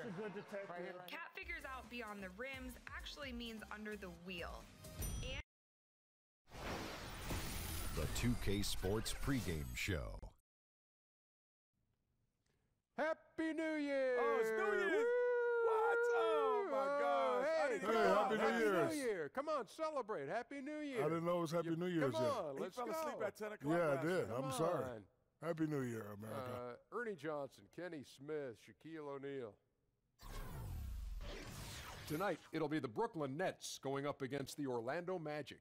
a good detective. Right here. Cat figures out beyond the rims actually means under the wheel. And The 2K Sports pregame show. Happy New Year! Oh, it's New Year's! What? Oh, my gosh. Hey, Happy New Year. Come on, celebrate. Happy New Year. I didn't know it was Happy New Year's yet. yet. Come on, let's go. He fell asleep at 10 o'clock. Yeah, I last did. night. I'm sorry. Happy New Year, America. Ernie Johnson, Kenny Smith, Shaquille O'Neal. Tonight, it'll be the Brooklyn Nets going up against the Orlando Magic.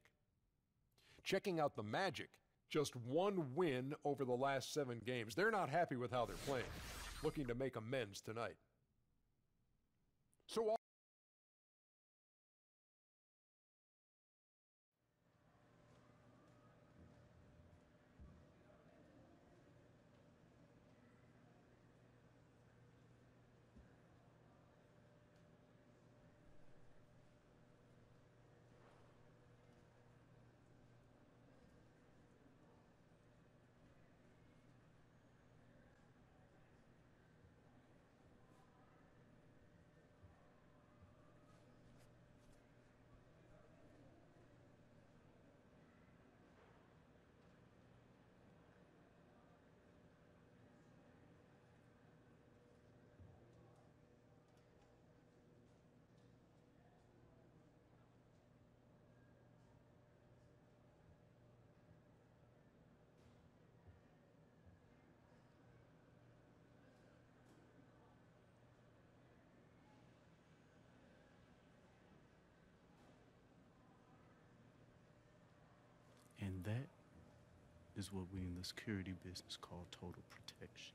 Checking out the Magic, just one win over the last 7 games. They're not happy with how they're playing, looking to make amends tonight. So And that is what we in the security business call total protection.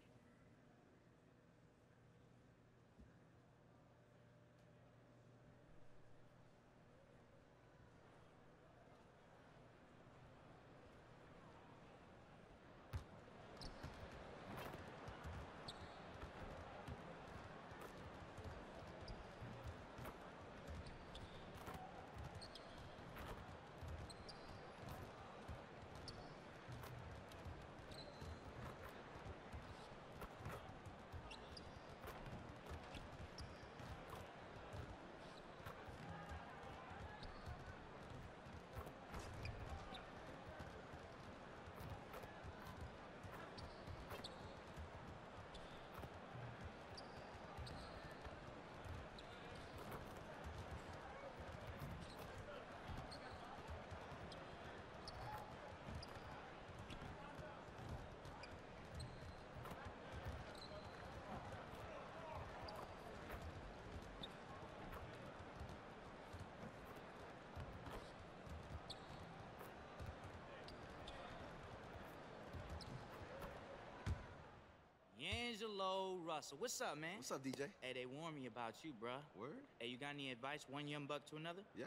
Angelo Russell. What's up, man? What's up, DJ? Hey, they warned me about you, bruh. Word? Hey, you got any advice, one young buck to another? Yeah,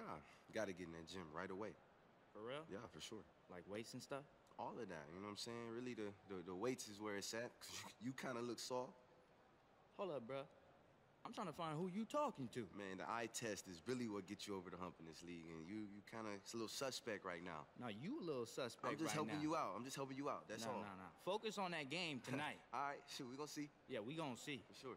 gotta get in that gym right away. For real? Yeah, for sure. Like weights and stuff? All of that, you know what I'm saying? Really, the weights is where it's at, 'cause you kind of look soft. Hold up, bruh. I'm trying to find who you talking to. Man, the eye test is really what gets you over the hump in this league, and you kind of, it's a little suspect right now. No, you a little suspect I'm just right helping now. you out. I'm just helping you out, that's all. No. Focus on that game tonight. All right, shoot, we gonna see. Yeah, we gonna see. For sure.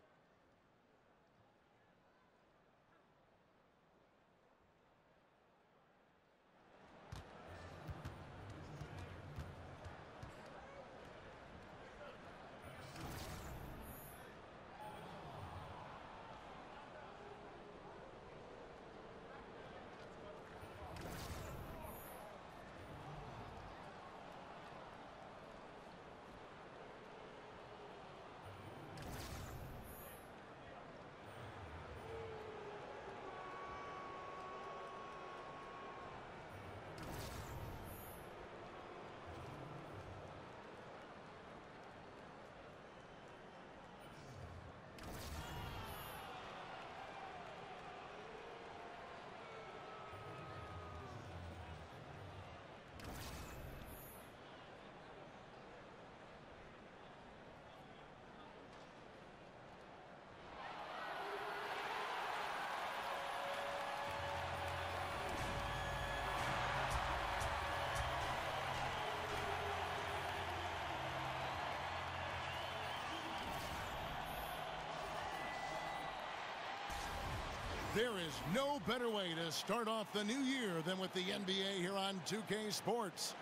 There is no better way to start off the new year than with the NBA here on 2K Sports.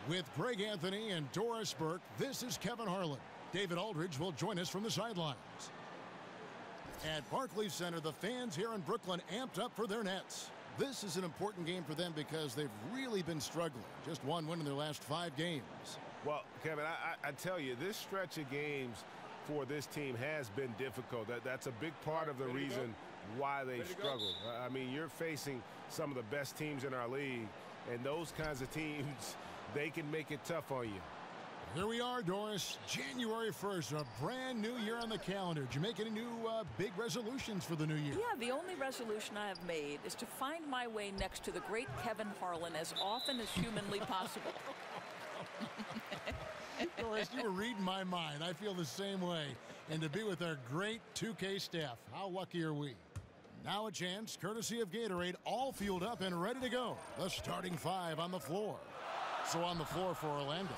With Greg Anthony and Doris Burke, this is Kevin Harlan. David Aldridge will join us from the sidelines. At Barclays Center, the fans here in Brooklyn amped up for their Nets. This is an important game for them because they've really been struggling. Just one win in their last 5 games. Well, Kevin, I tell you, this stretch of games for this team has been difficult. That's a big part of the reason why they struggle. I mean, you're facing some of the best teams in our league, and those kinds of teams, they can make it tough on you. Here we are, Doris. January 1st, a brand new year on the calendar. Did you make any new big resolutions for the new year? Yeah, the only resolution I have made is to find my way next to the great Kevin Harlan as often as humanly possible. Doris, you were reading my mind. I feel the same way. And to be with our great 2K staff, how lucky are we? Now a chance, courtesy of Gatorade, all fueled up and ready to go. The starting 5 on the floor. So on the floor for Orlando,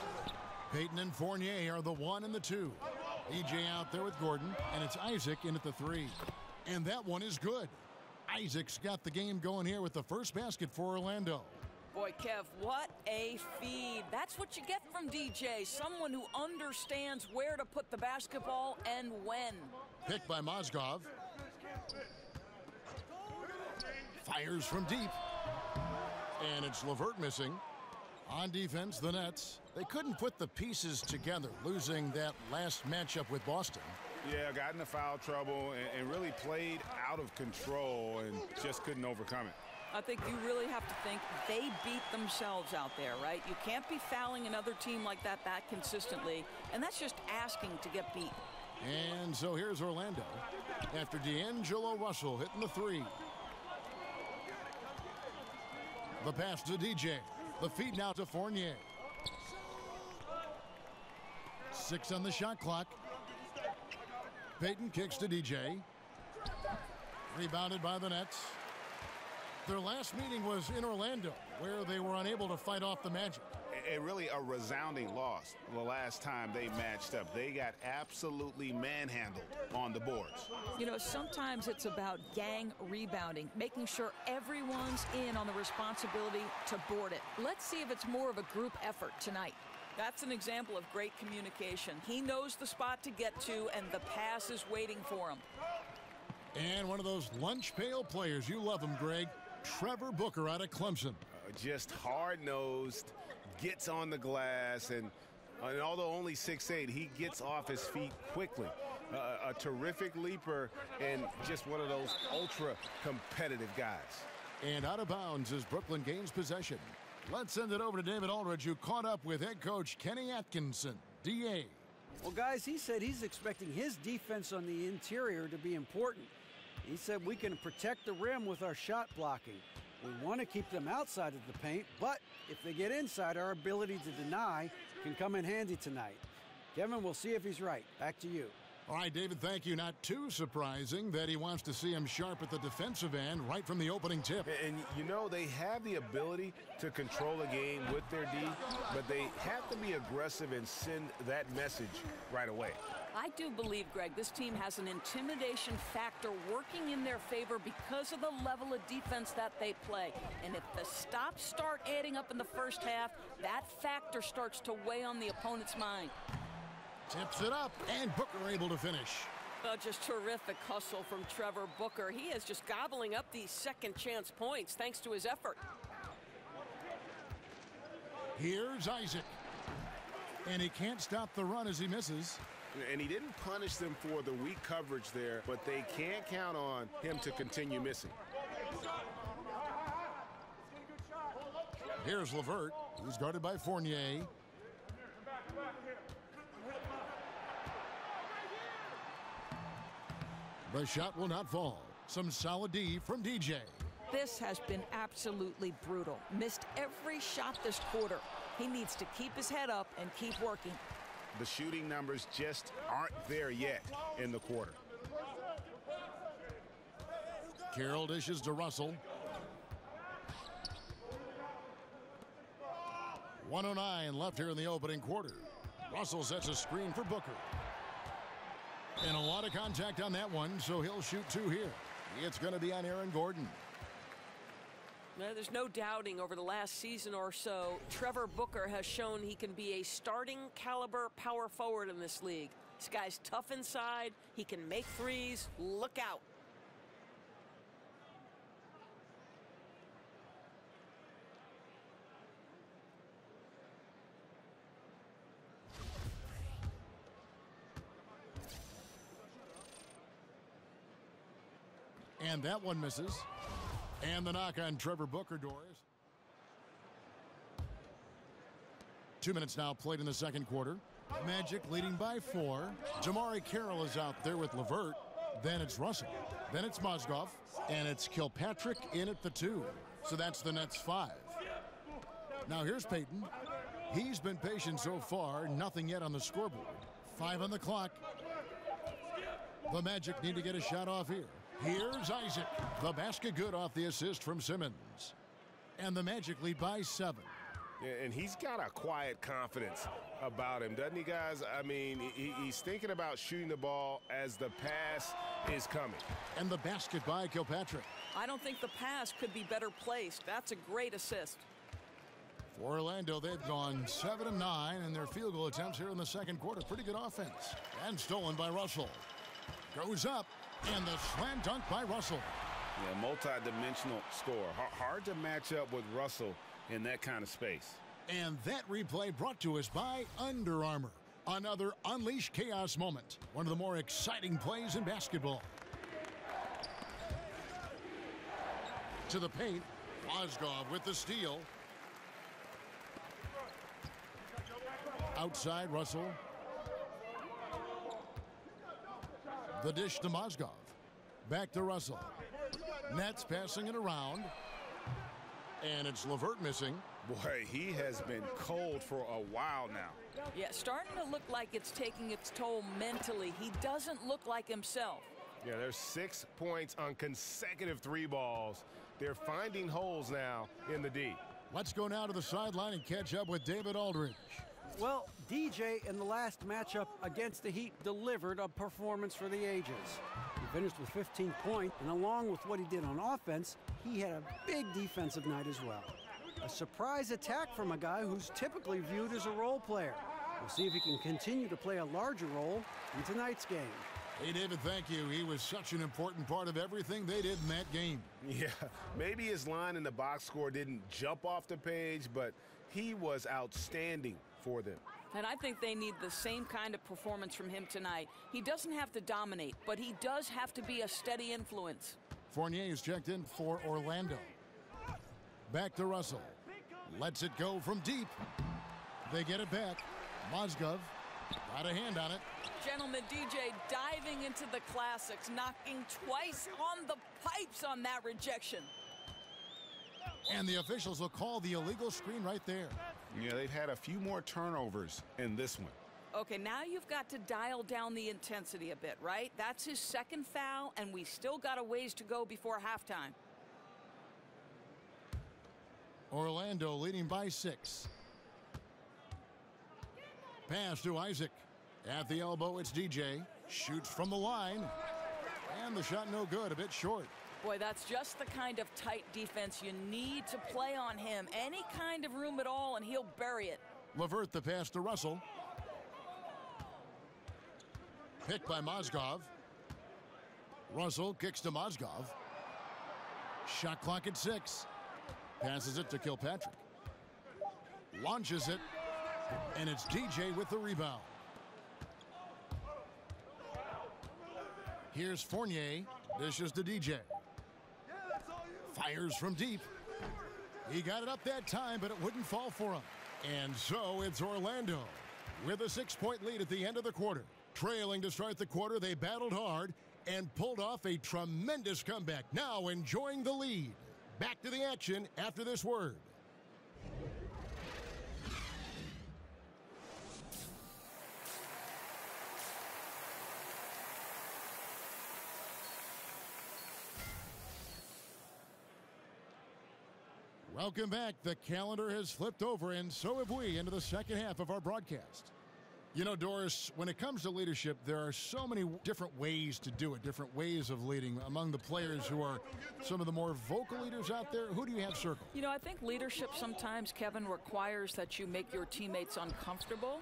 Payton and Fournier are the 1 and the 2. EJ out there with Gordon, and it's Isaac in at the 3. And that one is good. Isaac's got the game going here with the first basket for Orlando. Boy, Kev, what a feed. That's what you get from DJ, someone who understands where to put the basketball and when. Picked by Mozgov. Fires from deep. And it's LeVert missing. On defense, the Nets, they couldn't put the pieces together, losing that last matchup with Boston. Yeah, got into foul trouble and really played out of control and just couldn't overcome it. I think you really have to think they beat themselves out there, right? You can't be fouling another team like that consistently, and that's just asking to get beat. And so here's Orlando after D'Angelo Russell hitting the 3. The pass to DJ. The feed now to Fournier. 6 on the shot clock. Payton kicks to DJ. Rebounded by the Nets. Their last meeting was in Orlando, where they were unable to fight off the Magic. And really a resounding loss the last time they matched up. They got absolutely manhandled on the boards. You know, sometimes it's about gang rebounding, making sure everyone's in on the responsibility to board it. Let's see if it's more of a group effort tonight. That's an example of great communication. He knows the spot to get to, and the pass is waiting for him. And one of those lunch pail players. You love him, Greg. Trevor Booker out of Clemson. Just hard-nosed, gets on the glass, and although only 6'8", he gets off his feet quickly. A terrific leaper and just one of those ultra-competitive guys. And out of bounds as Brooklyn gains possession. Let's send it over to David Aldridge, who caught up with head coach Kenny Atkinson, DA. Well, guys, he said he's expecting his defense on the interior to be important. He said we can protect the rim with our shot blocking. We want to keep them outside of the paint, but if they get inside, our ability to deny can come in handy tonight. Kevin, we'll see if he's right. Back to you. All right, David, thank you. Not too surprising that he wants to see him sharp at the defensive end right from the opening tip. And, you know, they have the ability to control a game with their D, but they have to be aggressive and send that message right away. I do believe, Greg, this team has an intimidation factor working in their favor because of the level of defense that they play. And if the stops start adding up in the first half, that factor starts to weigh on the opponent's mind. Tips it up, and Booker able to finish. Oh, just terrific hustle from Trevor Booker. He is just gobbling up these second chance points thanks to his effort. Here's Isaac. And he can't stop the run as he misses. And he didn't punish them for the weak coverage there, but they can't count on him to continue missing. Here's LeVert, who's guarded by Fournier. The shot will not fall. Some solid D from DJ. This has been absolutely brutal. Missed every shot this quarter. He needs to keep his head up and keep working. The shooting numbers just aren't there yet in the quarter. Carroll dishes to Russell. 1:09 left here in the opening quarter. Russell sets a screen for Booker. And a lot of contact on that one, so he'll shoot 2 here. It's going to be on Aaron Gordon. There's no doubting over the last season or so, Trevor Booker has shown he can be a starting caliber power forward in this league. This guy's tough inside. He can make threes. Look out. And that one misses. And the knock on Trevor Booker doors. 2 minutes now played in the second quarter. Magic leading by 4. Damari Carroll is out there with LeVert. Then it's Russell. Then it's Mozgov. And it's Kilpatrick in at the 2. So that's the Nets 5. Now here's Payton. He's been patient so far. Nothing yet on the scoreboard. 5 on the clock. The Magic need to get a shot off here. Here's Isaac. The basket good off the assist from Simmons. And the Magic lead by 7. Yeah, and he's got a quiet confidence about him, doesn't he, guys? I mean, he's thinking about shooting the ball as the pass is coming. And the basket by Kilpatrick. I don't think the pass could be better placed. That's a great assist. For Orlando, they've gone 7 of 9 in their field goal attempts here in the second quarter. Pretty good offense. And stolen by Russell. Goes up. And the slam dunk by Russell. Yeah, multi-dimensional score. Hard to match up with Russell in that kind of space. And that replay brought to us by Under Armour. Another Unleash Chaos moment. One of the more exciting plays in basketball. To the paint. Mozgov with the steal. Outside Russell. The dish to Mozgov. Back to Russell. Nets passing it around. And it's LeVert missing. Boy, he has been cold for a while now. Yeah, starting to look like it's taking its toll mentally. He doesn't look like himself. Yeah, there's 6 points on consecutive 3 balls. They're finding holes now in the D. Let's go now to the sideline and catch up with David Aldridge. Well, DJ in the last matchup against the Heat delivered a performance for the ages. He finished with 15 points, and along with what he did on offense, he had a big defensive night as well. A surprise attack from a guy who's typically viewed as a role player. We'll see if he can continue to play a larger role in tonight's game. Hey, David, thank you. He was such an important part of everything they did in that game. Yeah, maybe his line in the box score didn't jump off the page, but he was outstanding for them. And I think they need the same kind of performance from him tonight. He doesn't have to dominate, but he does have to be a steady influence. Fournier is checked in for Orlando. Back to Russell. Lets it go from deep. They get it back. Mozgov got a hand on it. Gentlemen, DJ diving into the classics, knocking twice on the pipes on that rejection. And the officials will call the illegal screen right there. Yeah, they've had a few more turnovers in this one. Okay, now you've got to dial down the intensity a bit, right? That's his second foul, and we still got a ways to go before halftime. Orlando leading by 6. Pass to Isaac. At the elbow, it's DJ. Shoots from the line. And the shot no good, a bit short. Boy, that's just the kind of tight defense you need to play on him. Any kind of room at all, and he'll bury it. LeVert the pass to Russell. Picked by Mozgov. Russell kicks to Mozgov. Shot clock at 6. Passes it to Kilpatrick. Launches it. And it's DJ with the rebound. Here's Fournier. Dishes to DJ. Fires from deep. He got it up that time, but it wouldn't fall for him. And so it's Orlando with a 6-point lead at the end of the quarter. Trailing to start the quarter, they battled hard and pulled off a tremendous comeback. Now enjoying the lead. Back to the action after this word. Welcome back. The calendar has flipped over, and so have we, into the second half of our broadcast. You know, Doris, when it comes to leadership, there are so many different ways to do it, different ways of leading. Among the players who are some of the more vocal leaders out there, who do you have circled? You know, I think leadership sometimes, Kevin, requires that you make your teammates uncomfortable,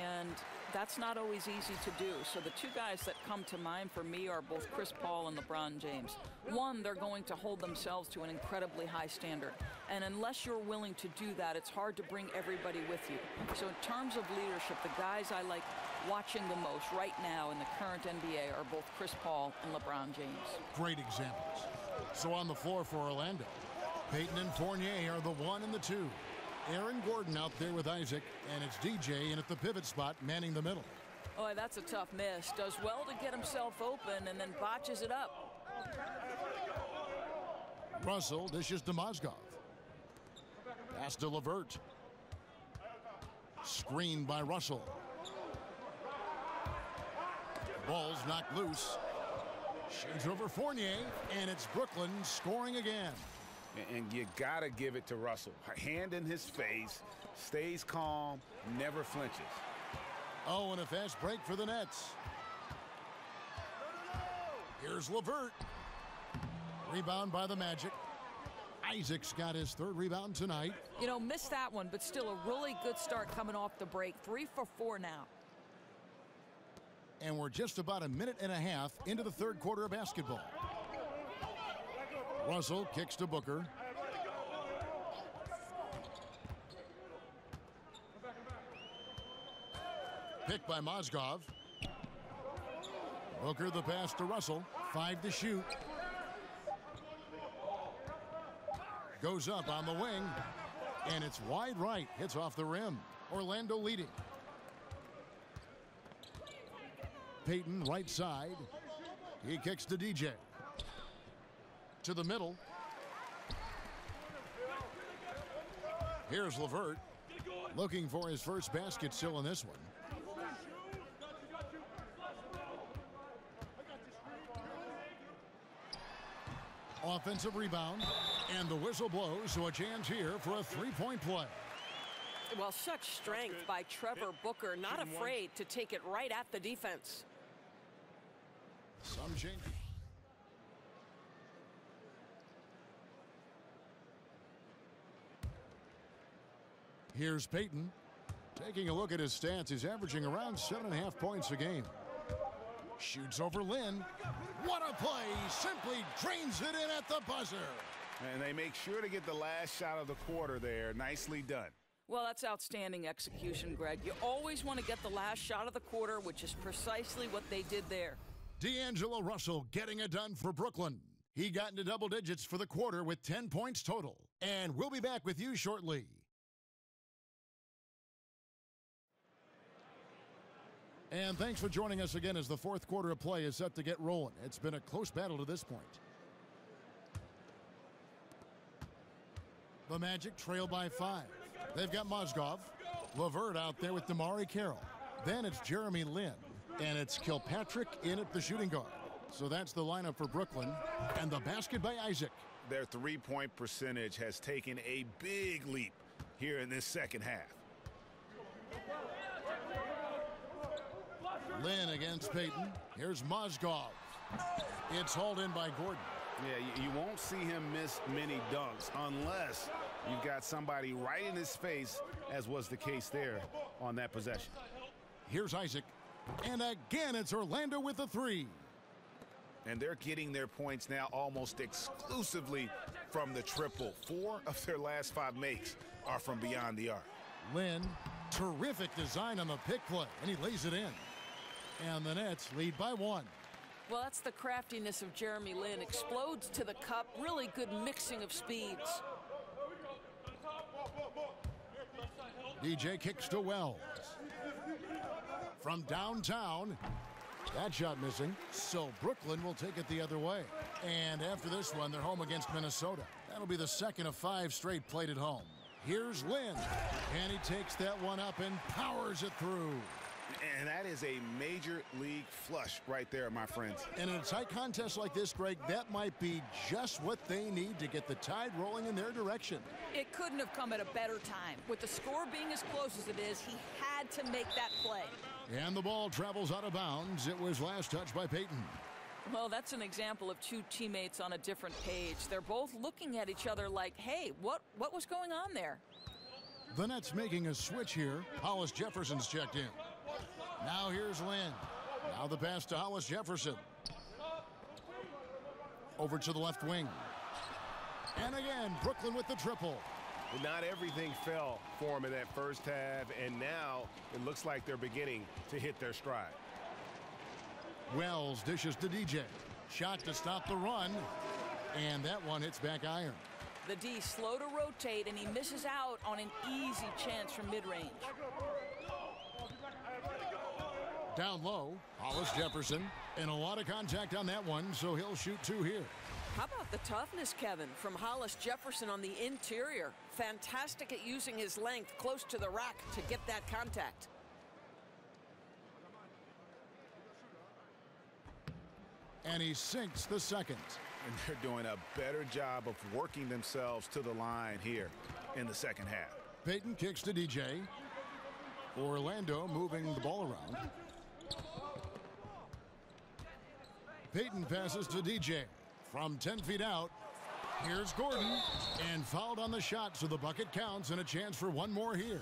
and that's not always easy to do. So the two guys that come to mind for me are both Chris Paul and LeBron James. One, they're going to hold themselves to an incredibly high standard. And unless you're willing to do that, it's hard to bring everybody with you. So in terms of leadership, the guys I like watching the most right now in the current NBA are both Chris Paul and LeBron James. Great examples. So on the floor for Orlando, Payton and Fournier are the 1 and the 2. Aaron Gordon out there with Isaac, and it's DJ in at the pivot spot, manning the middle. Oh, that's a tough miss. Does well to get himself open and then botches it up. Russell dishes to Mozgov. Pass to LeVert. Screened by Russell. Ball's knocked loose. Shades over Fournier, and it's Brooklyn scoring again. And you got to give it to Russell. Hand in his face, stays calm, never flinches. Oh, and a fast break for the Nets. Here's LeVert. Rebound by the Magic. Isaac's got his 3rd rebound tonight. You know, missed that one, but still a really good start coming off the break. 3 for 4 now. And we're just about a minute and a half into the 3rd quarter of basketball. Russell kicks to Booker. Picked by Mozgov. Booker the pass to Russell. 5 to shoot. Goes up on the wing. And it's wide right. Hits off the rim. Orlando leading. Payton right side. He kicks to DJ. To the middle. Here's LeVert. Looking for his first basket still in this one. Offensive rebound. And the whistle blows, so a chance here for a 3-point play. Well, such strength by Trevor Booker, not afraid to take it right at the defense. Some change. Here's Payton. Taking a look at his stats, he's averaging around 7.5 points a game. Shoots over Lynn. What a play! Simply drains it in at the buzzer. And they make sure to get the last shot of the quarter there. Nicely done. Well, that's outstanding execution, Greg. You always want to get the last shot of the quarter, which is precisely what they did there. D'Angelo Russell getting it done for Brooklyn. He got into double digits for the quarter with 10 points total. And we'll be back with you shortly. And thanks for joining us again as the 4th quarter of play is set to get rolling. It's been a close battle to this point. The Magic trail by 5. They've got Mozgov. LeVert out there with Damari Carroll. Then it's Jeremy Lin. And it's Kilpatrick in at the shooting guard. So that's the lineup for Brooklyn. And the basket by Isaac. Their 3-point percentage has taken a big leap here in this second half. Lin against Payton. Here's Mozgov. It's hauled in by Gordon. Yeah, you won't see him miss many dunks unless you've got somebody right in his face, as was the case there on that possession. Here's Isaac. And again, it's Orlando with a 3. And they're getting their points now almost exclusively from the triple. 4 of their last 5 makes are from beyond the arc. Lin, terrific design on the pick play, and he lays it in. And the Nets lead by 1. Well, that's the craftiness of Jeremy Lin. Explodes to the cup. Really good mixing of speeds. DJ kicks to Wells. From downtown. That shot missing. So Brooklyn will take it the other way. And after this one, they're home against Minnesota. That'll be the second of 5 straight played at home. Here's Lin. And he takes that one up and powers it through. And that is a major league flush right there, my friends. And in a tight contest like this, Greg, that might be just what they need to get the tide rolling in their direction. It couldn't have come at a better time. With the score being as close as it is, he had to make that play. And the ball travels out of bounds. It was last touched by Peyton. Well, that's an example of two teammates on a different page. They're both looking at each other like, hey, what was going on there? The Nets making a switch here. Hollis Jefferson's checked in. Now here's Lynn. Now the pass to Hollis Jefferson. Over to the left wing. And again, Brooklyn with the triple. Not everything fell for them in that first half, and now it looks like they're beginning to hit their stride. Wells dishes to DJ. Shot to stop the run. And that one hits back iron. The D slow to rotate, and he misses out on an easy chance from mid-range. Down low, Hollis Jefferson. And a lot of contact on that one, so he'll shoot 2 here. How about the toughness, Kevin, from Hollis Jefferson on the interior? Fantastic at using his length close to the rack to get that contact. And he sinks the second. And they're doing a better job of working themselves to the line here in the second half. Peyton kicks to DJ. Orlando moving the ball around. Peyton passes to DJ. From 10 feet out, here's Gordon. And fouled on the shot, so the bucket counts and a chance for one more here.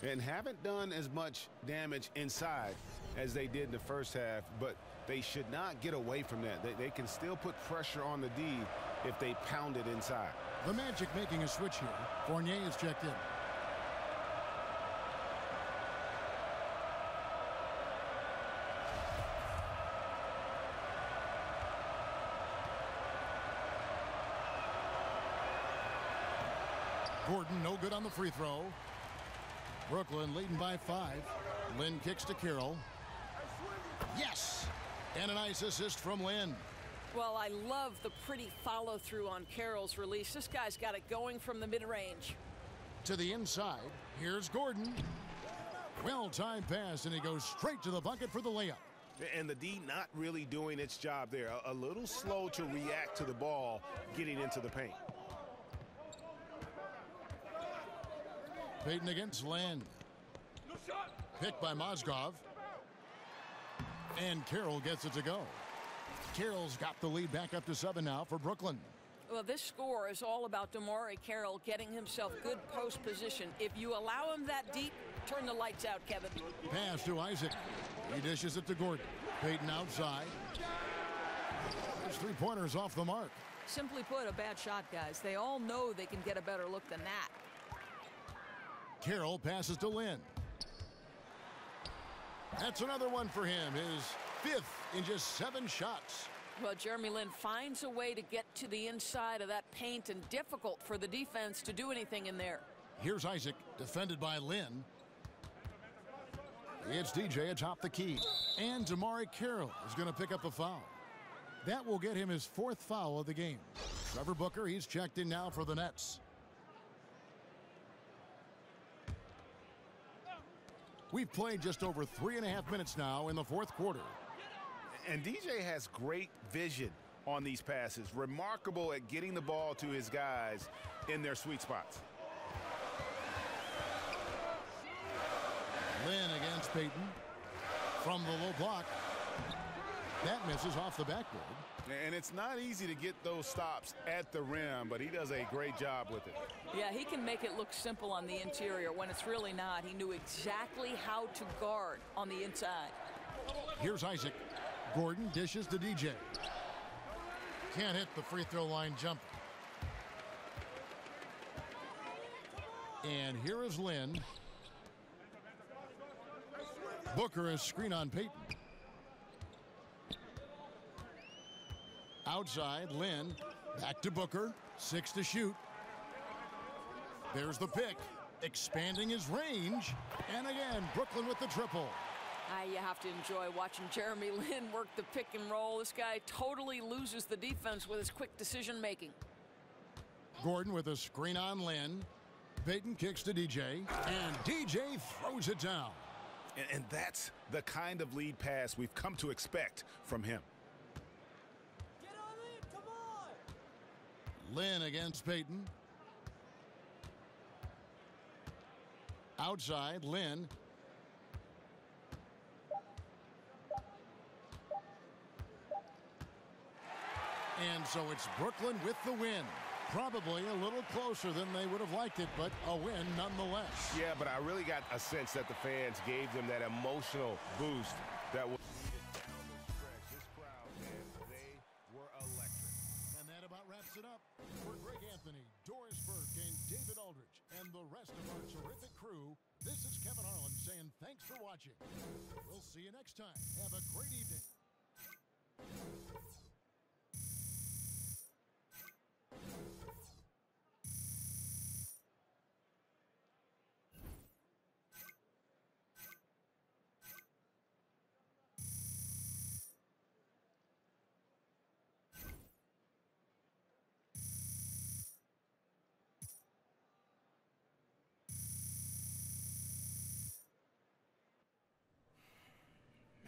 And haven't done as much damage inside as they did in the first half, but they should not get away from that. They can still put pressure on the D if they pound it inside. The Magic making a switch here. Fournier is checked in. Gordon no good on the free throw. Brooklyn leading by 5. Lynn kicks to Carroll. Yes! And a nice assist from Lynn. Well, I love the pretty follow-through on Carroll's release. This guy's got it going from the mid-range. To the inside, here's Gordon. Well-timed pass, and he goes straight to the bucket for the layup. And the D not really doing its job there. A little slow to react to the ball getting into the paint. Peyton against Lynn. Picked by Mozgov. And Carroll gets it to go. Carroll's got the lead back up to 7 now for Brooklyn. Well, this score is all about DeMarre Carroll getting himself good post position. If you allow him that deep, turn the lights out, Kevin. Pass to Isaac. He dishes it to Gordon. Peyton outside. There's 3-pointers off the mark. Simply put, a bad shot, guys. They all know they can get a better look than that. Carroll passes to Lynn. That's another one for him. His 5th in just 7 shots. Well, Jeremy Lin finds a way to get to the inside of that paint, and difficult for the defense to do anything in there. Here's Isaac, defended by Lynn. It's DJ atop the key. And DeMarre Carroll is going to pick up the foul. That will get him his 4th foul of the game. Trevor Booker, he's checked in now for the Nets. We've played just over 3.5 minutes now in the 4th quarter. And DJ has great vision on these passes. Remarkable at getting the ball to his guys in their sweet spots. Lynn against Peyton. From the low block. That misses off the backboard. And it's not easy to get those stops at the rim, but he does a great job with it. Yeah, he can make it look simple on the interior when it's really not. He knew exactly how to guard on the inside. Here's Isaac. Gordon dishes to DJ. Can't hit the free throw line jumper. And here is Lynn. Booker is screen on Peyton. Outside, Lynn. Back to Booker. 6 to shoot. There's the pick. Expanding his range. And again, Brooklyn with the triple. You have to enjoy watching Jeremy Lin work the pick and roll. This guy totally loses the defense with his quick decision making. Gordon with a screen on Lynn. Peyton kicks to DJ. And DJ throws it down. And that's the kind of lead pass we've come to expect from him. Lynn against Peyton. Outside, Lynn. And so it's Brooklyn with the win. Probably a little closer than they would have liked it, but a win nonetheless. Yeah, but I really got a sense that the fans gave them that emotional boost that was needed down the stretch. This crowd, man, they were electric. And that about wraps it up. For Greg Anthony, Doris Burke, and David Aldridge, and the rest of our terrific crew, this is Kevin Harlan saying thanks for watching. We'll see you next time. Have a great evening.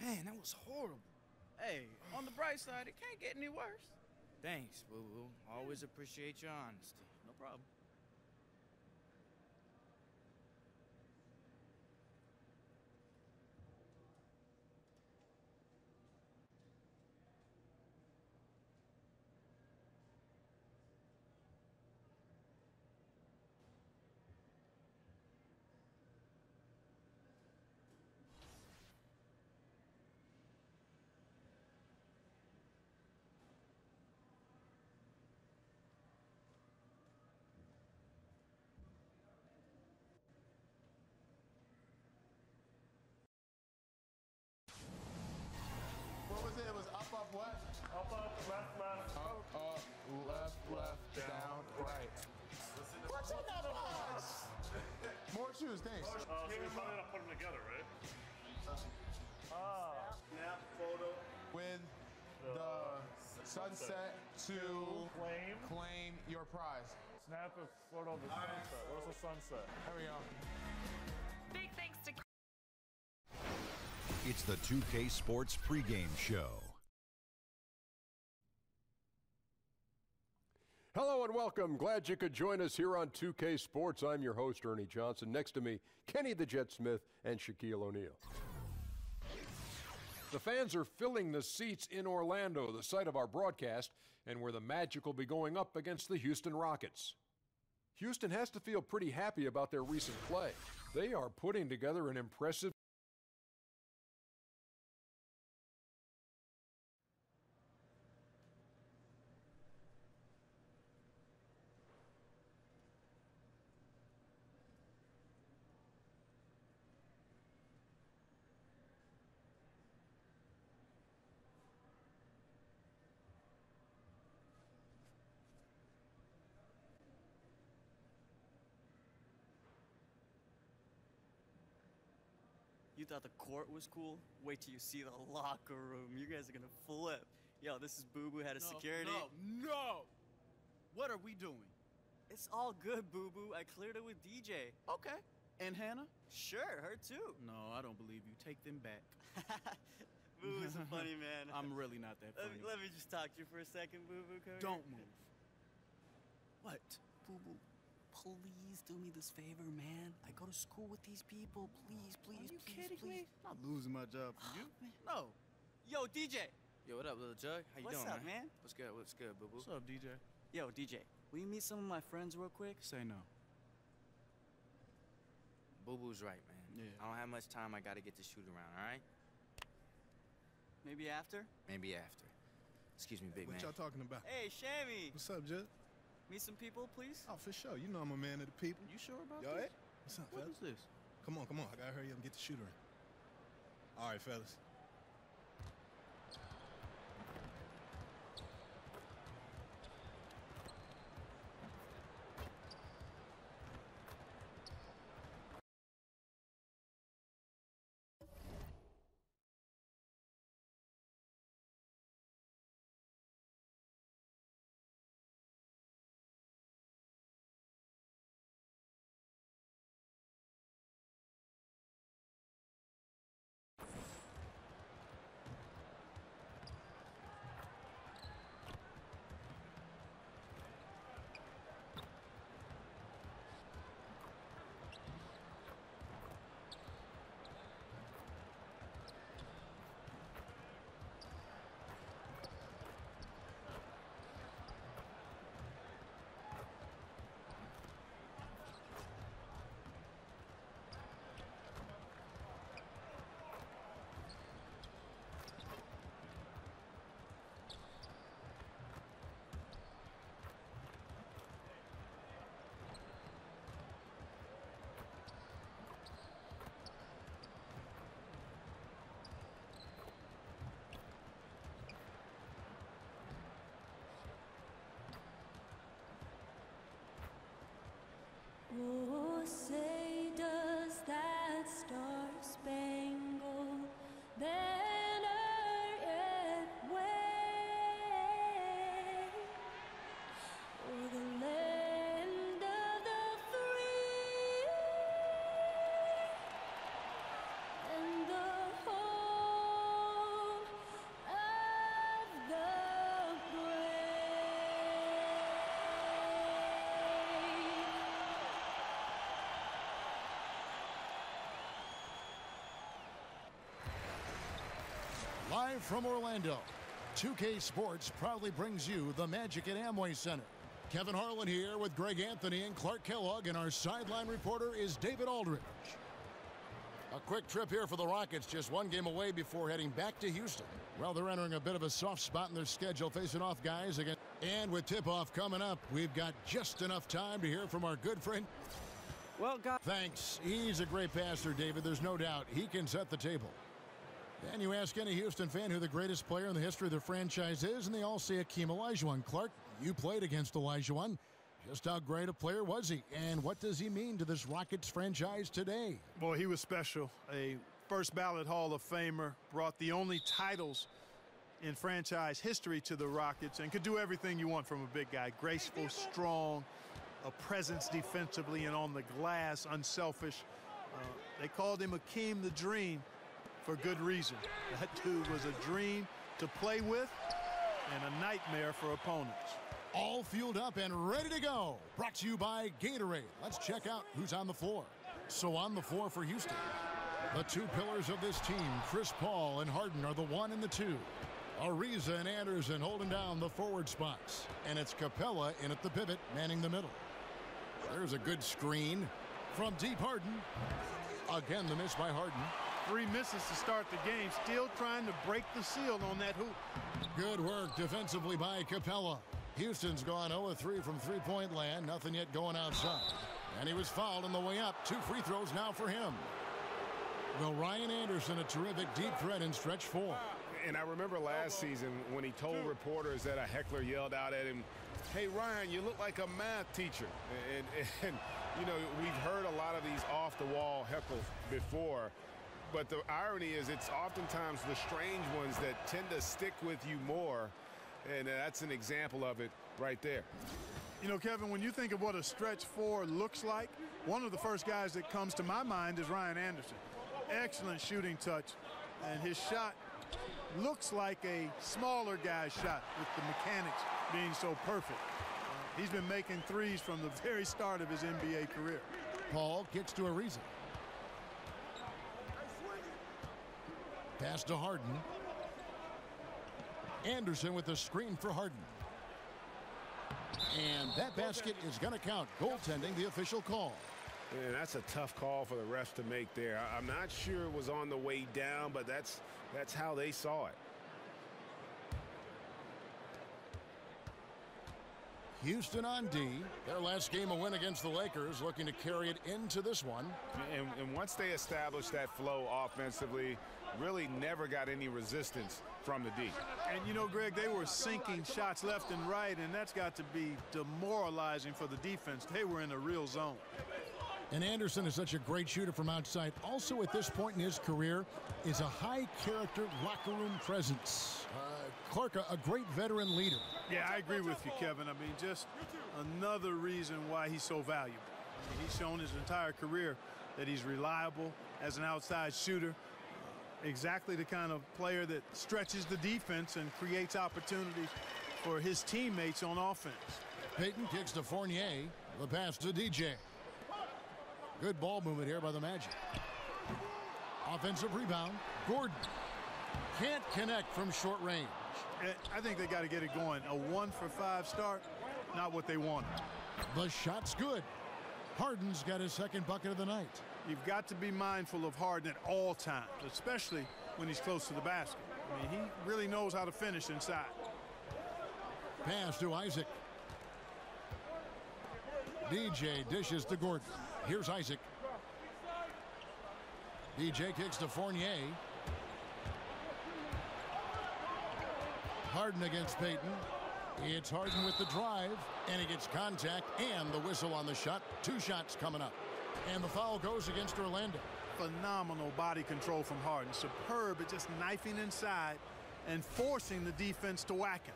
Man, that was horrible. Hey, on the bright side, it can't get any worse. Thanks, boo-boo. Always appreciate your honesty. No problem. What was it? It was up, what? Up, left, left. Up, left, down, right. What's in that box? More shoes, thanks. So you're probably not put them together, right? Snap photo with the sunset to claim your prize. Snap a photo of the sunset. Where's the sunset? There we go. Big thanks to It's the 2K Sports pregame show. Hello and welcome. Glad you could join us here on 2K Sports. I'm your host, Ernie Johnson. Next to me, Kenny the Jet Smith and Shaquille O'Neal. The fans are filling the seats in Orlando, the site of our broadcast, and where the Magic will be going up against the Houston Rockets. Houston has to feel pretty happy about their recent play. They are putting together an impressive You thought the court was cool? Wait till you see the locker room. You guys are gonna flip. Yo, this is Boo Boo, head of security. No! What are we doing? It's all good, Boo Boo. I cleared it with DJ. Okay. And Hannah? Sure, her too. No, I don't believe you. Take them back. Boo is a funny man. I'm really not that funny. Let me just talk to you for a second, Boo Boo. Come Don't here. move. What? Boo Boo, please do me this favor, man. I go to school with these people. Please, please, Are you please, kidding please. me? I'm not losing my job for you. No. Yo, DJ. Yo, what up, little Jug? How you What's doing, up, man? What's good? What's good, boo boo? What's up, DJ? Yo, DJ, will you meet some of my friends real quick? Say no. Boo Boo's right, man. Yeah. I don't have much time. I gotta get to shoot around, all right? Maybe after? Maybe after. Excuse me, big man. What y'all talking about? Hey, Shammy. What's up, Jud? Meet some people, please. Oh, for sure. You know I'm a man of the people. You sure about Y'all this? right? What's up, What fellas? is this? Come on, come on. I gotta hurry up and get the shooter in. All right, fellas. Live from Orlando, 2K Sports proudly brings you the Magic at Amway Center. Kevin Harlan here with Greg Anthony and Clark Kellogg, and our sideline reporter is David Aldridge. A quick trip here for the Rockets, just one game away before heading back to Houston. Well, they're entering a bit of a soft spot in their schedule, facing off guys again. And with tip-off coming up, we've got just enough time to hear from our good friend. Well, God. Thanks. He's a great passer, David. There's no doubt he can set the table. And you ask any Houston fan who the greatest player in the history of their franchise is, and they all say Hakeem Olajuwon. Clark, you played against Olajuwon. Just how great a player was he, and what does he mean to this Rockets franchise today? Boy, he was special. A first ballot Hall of Famer, brought the only titles in franchise history to the Rockets, and could do everything you want from a big guy. Graceful, strong, a presence defensively and on the glass, unselfish. They called him Hakeem the Dream for good reason. That dude was a dream to play with and a nightmare for opponents. All fueled up and ready to go. Brought to you by Gatorade. Let's check out who's on the floor. So on the floor for Houston, the two pillars of this team, Chris Paul and Harden, are the 1 and the 2. Ariza and Anderson holding down the forward spots. And it's Capella in at the pivot, manning the middle. There's a good screen from deep Harden. Again, the miss by Harden. 3 misses to start the game, still trying to break the seal on that hoop. Good work defensively by Capella. Houston's gone 0-3 from three-point land. Nothing yet going outside. And he was fouled on the way up. 2 free throws now for him. Well, Ryan Anderson, a terrific deep threat in stretch 4. And I remember last season when he told reporters that a heckler yelled out at him, "Hey, Ryan, you look like a math teacher." And you know, we've heard a lot of these off-the-wall heckles before. But the irony is it's oftentimes the strange ones that tend to stick with you more. And that's an example of it right there. You know, Kevin, when you think of what a stretch 4 looks like, one of the first guys that comes to my mind is Ryan Anderson. Excellent shooting touch. And his shot looks like a smaller guy's shot with the mechanics being so perfect. He's been making threes from the very start of his NBA career. Paul kicks to Ariza. Pass to Harden. Anderson with the screen for Harden. And that basket is going to count. Goaltending, the official call. And that's a tough call for the refs to make there. I'm not sure it was on the way down, but that's how they saw it. Houston on D. Their last game, a win against the Lakers, looking to carry it into this one. And once they established that flow offensively, really never got any resistance from the D. And you know, Greg, they were sinking shots left and right, and that's got to be demoralizing for the defense. They were in a real zone. And Anderson is such a great shooter from outside. Also at this point in his career is a high-character locker room presence. Clark, a great veteran leader. Yeah, I agree with you, Kevin. I mean, just another reason why he's so valuable. I mean, he's shown his entire career that he's reliable as an outside shooter. Exactly the kind of player that stretches the defense and creates opportunities for his teammates on offense. Payton kicks to Fournier. The pass to DJ. Good ball movement here by the Magic. Offensive rebound. Gordon can't connect from short range. I think they got to get it going. A 1-for-5 start, not what they wanted. The shot's good. Harden's got his second bucket of the night. You've got to be mindful of Harden at all times, especially when he's close to the basket. I mean, he really knows how to finish inside. Pass to Isaac. DJ dishes to Gordon. Here's Isaac. DJ kicks to Fournier. Harden against Payton. It's Harden with the drive, and he gets contact and the whistle on the shot. 2 shots coming up. And the foul goes against Orlando. Phenomenal body control from Harden. Superb at just knifing inside and forcing the defense to whack him.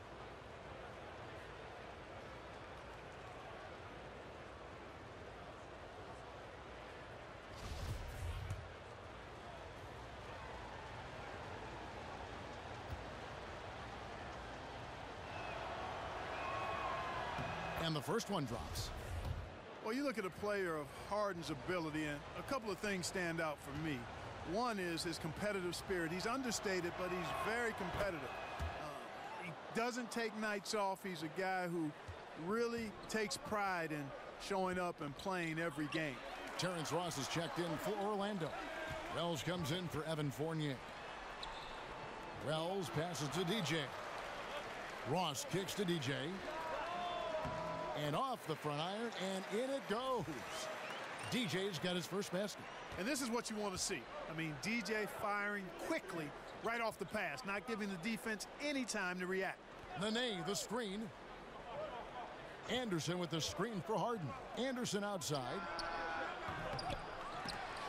And the first one drops. Well, you look at a player of Harden's ability, and a couple of things stand out for me. One is his competitive spirit. He's understated, but he's very competitive. He doesn't take nights off. He's a guy who really takes pride in showing up and playing every game. Terrence Ross is checked in for Orlando. Wells comes in for Evan Fournier. Wells passes to DJ. Ross kicks to DJ. And off the front iron, and in it goes. DJ's got his first basket. And this is what you want to see. I mean, DJ firing quickly right off the pass, not giving the defense any time to react. Nene, the screen. Anderson with the screen for Harden. Anderson outside.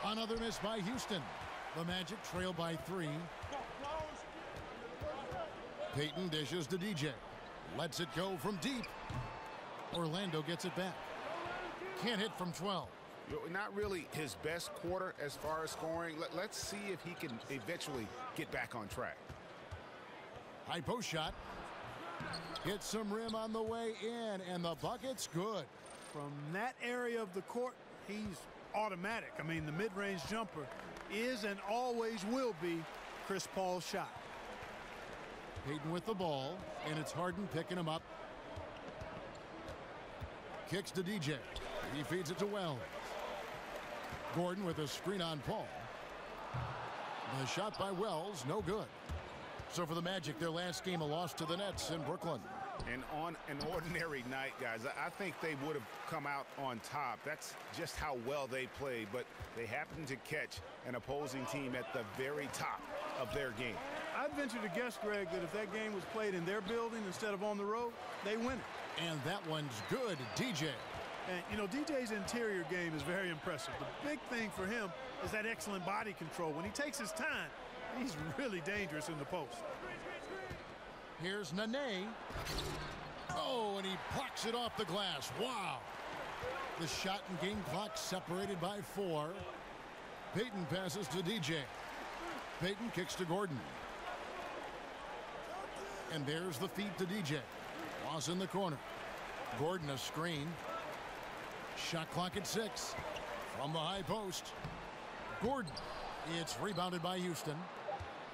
Another miss by Houston. The Magic trail by 3. Payton dishes to DJ. Lets it go from deep. Orlando gets it back. Can't hit from 12. Not really his best quarter as far as scoring. Let's see if he can eventually get back on track. High post shot. Hits some rim on the way in, and the bucket's good. From that area of the court, he's automatic. I mean, the mid-range jumper is and always will be Chris Paul's shot. Payton with the ball, and it's Harden picking him up. Kicks to DJ. He feeds it to Wells. Gordon with a screen on Paul. The shot by Wells, no good. So for the Magic, their last game, a loss to the Nets in Brooklyn. And on an ordinary night, guys, I think they would have come out on top. That's just how well they played, but they happened to catch an opposing team at the very top of their game. I'd venture to guess, Greg, that if that game was played in their building instead of on the road, they win it. And that one's good, DJ. And, you know, DJ's interior game is very impressive. The big thing for him is that excellent body control. When he takes his time, he's really dangerous in the post. Here's Nene. Oh, and he plucks it off the glass. Wow. The shot and game clock separated by 4. Payton passes to DJ. Payton kicks to Gordon. And there's the feed to DJ. Loss in the corner. Gordon a screen. Shot clock at 6. From the high post. Gordon. It's rebounded by Houston.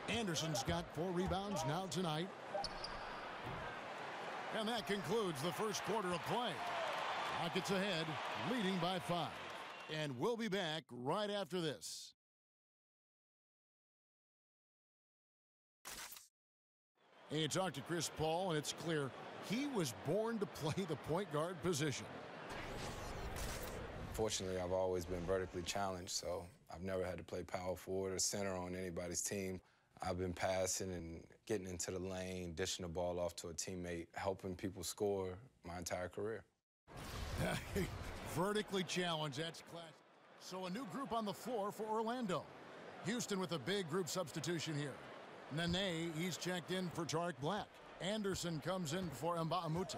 Anderson's got 4 rebounds now tonight. And that concludes the first quarter of play. Rockets ahead, leading by 5. And we'll be back right after this. Hey, you talk to Chris Paul, and it's clear he was born to play the point guard position. Fortunately, I've always been vertically challenged, so I've never had to play power forward or center on anybody's team. I've been passing and getting into the lane, dishing the ball off to a teammate, helping people score my entire career. Vertically challenged, that's classic. So a new group on the floor for Orlando. Houston with a big group substitution here. Nene, he's checked in for Tariq Black. Anderson comes in for Mba'amoute.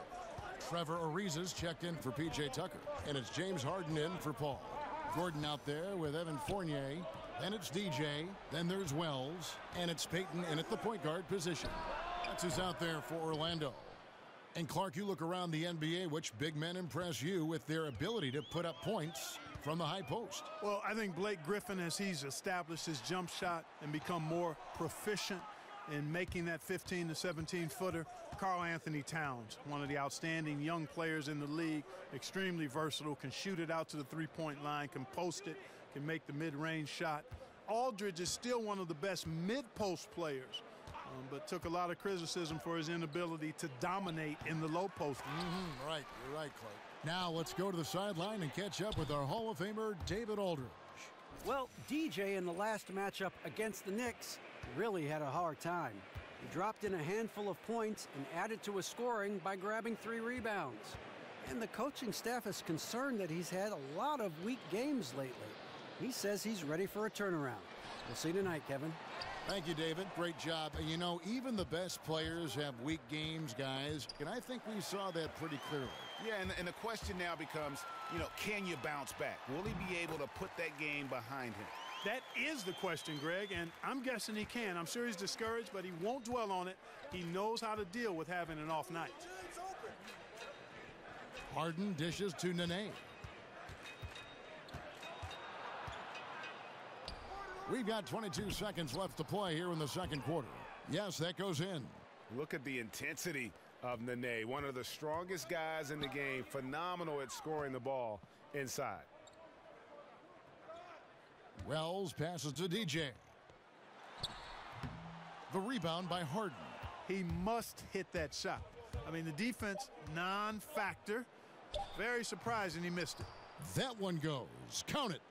Trevor Ariza's checked in for P.J. Tucker. And it's James Harden in for Paul. Gordon out there with Evan Fournier. Then it's DJ. Then there's Wells. And it's Payton in at the point guard position. That's who's out there for Orlando. And Clark, you look around the NBA, which big men impress you with their ability to put up points from the high post? Well, I think Blake Griffin, as he's established his jump shot and become more proficient in making that 15 to 17 footer. Karl Anthony Towns, one of the outstanding young players in the league, extremely versatile, can shoot it out to the three-point line, can post it, can make the mid-range shot. Aldridge is still one of the best mid-post players, but took a lot of criticism for his inability to dominate in the low post. Right, you're right, Clark. Now let's go to the sideline and catch up with our Hall of Famer, David Aldridge. Well, DJ in the last matchup against the Knicks really had a hard time. He dropped in a handful of points and added to his scoring by grabbing 3 rebounds. And the coaching staff is concerned that he's had a lot of weak games lately. He says he's ready for a turnaround. We'll see you tonight, Kevin. Thank you, David. Great job. And you know, even the best players have weak games, guys. And I think we saw that pretty clearly. Yeah, and the question now becomes, you know, can you bounce back? Will he be able to put that game behind him? That is the question, Greg, and I'm guessing he can. I'm sure he's discouraged, but he won't dwell on it. He knows how to deal with having an off night. Harden dishes to Nene. We've got 22 seconds left to play here in the second quarter. Yes, that goes in. Look at the intensity of Nene, one of the strongest guys in the game, phenomenal at scoring the ball inside. Wells passes to DJ. The rebound by Harden. He must hit that shot. I mean, the defense, non-factor. Very surprising he missed it. That one goes. Count it.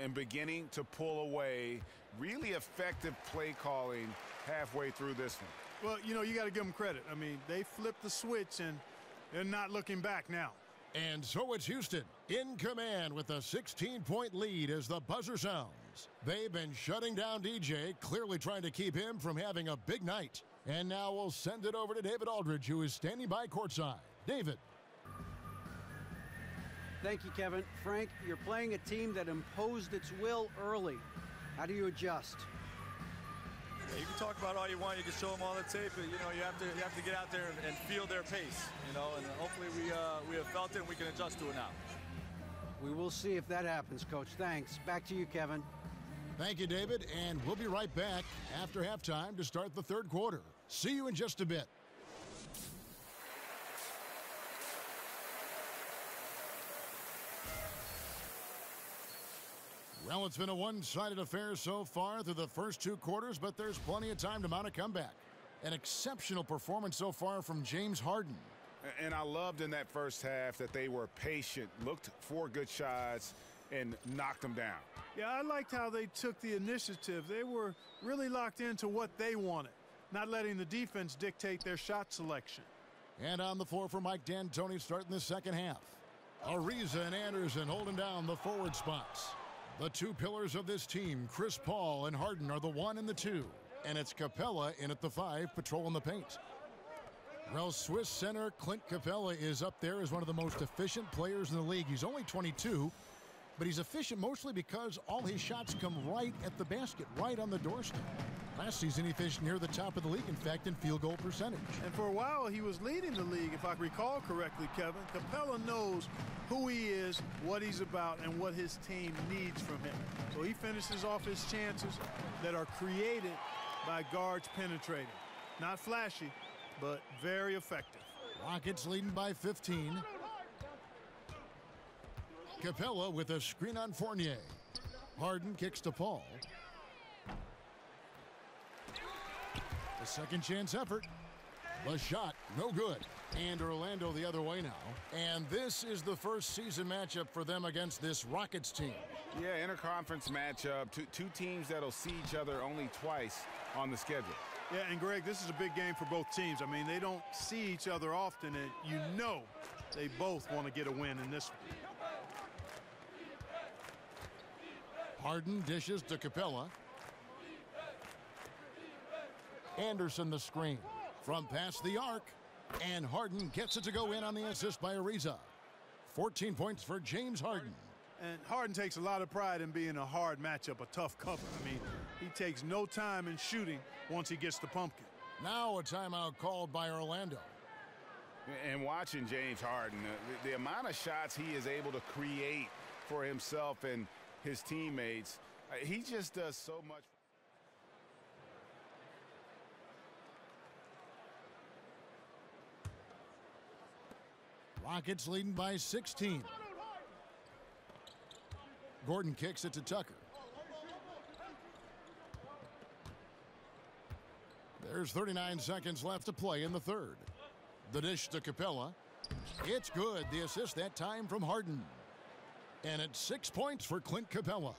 And beginning to pull away. Really effective play calling halfway through this one. Well, you know, you got to give them credit. I mean, they flipped the switch, and they're not looking back now. And so it's Houston in command with a 16-point lead as the buzzer sounds. They've been shutting down DJ, clearly trying to keep him from having a big night. And now we'll send it over to David Aldridge, who is standing by courtside. David. Thank you, Kevin. Frank, you're playing a team that imposed its will early. How do you adjust? Yeah, you can talk about all you want. You can show them all the tape, but you know you have to get out there and feel their pace. You know, and hopefully we have felt it and we can adjust to it now. We will see if that happens, Coach. Thanks. Back to you, Kevin. Thank you, David, and we'll be right back after halftime to start the third quarter. See you in just a bit. Well, it's been a one-sided affair so far through the first two quarters, but there's plenty of time to mount a comeback. An exceptional performance so far from James Harden. And I loved in that first half that they were patient, looked for good shots, and knocked them down. Yeah, I liked how they took the initiative. They were really locked into what they wanted, not letting the defense dictate their shot selection. And on the floor for Mike D'Antoni starting the second half. Ariza and Anderson holding down the forward spots. The two pillars of this team, Chris Paul and Harden, are the 1 and the 2. And it's Capella in at the 5, patrolling the paint. Well, Swiss center Clint Capella is up there as one of the most efficient players in the league. He's only 22, but he's efficient mostly because all his shots come right at the basket, right on the doorstep. Last season, he finished near the top of the league, in fact, in field goal percentage. And for a while, he was leading the league, if I recall correctly, Kevin. Capella knows who he is, what he's about, and what his team needs from him. So he finishes off his chances that are created by guards penetrating. Not flashy, but very effective. Rockets leading by 15. Capella with a screen on Fournier. Harden kicks to Paul. A second chance effort. The shot, no good. And Orlando the other way now. And this is the first season matchup for them against this Rockets team. Yeah, interconference matchup. Two teams that'll see each other only twice on the schedule. Yeah, and Greg, this is a big game for both teams. I mean, they don't see each other often, and you know they both want to get a win in this one. Harden dishes to Capella. Anderson the screen from past the arc, and Harden gets it to go in on the assist by Ariza. 14 points for James Harden. And Harden takes a lot of pride in being a hard matchup, a tough cover. I mean, he takes no time in shooting once he gets the pumpkin. Now a timeout called by Orlando. And watching James Harden, the amount of shots he is able to create for himself and his teammates, he just does so much. Rockets leading by 16. Gordon kicks it to Tucker. There's 39 seconds left to play in the third. The dish to Capella. It's good. The assist that time from Harden. And it's 6 points for Clint Capella.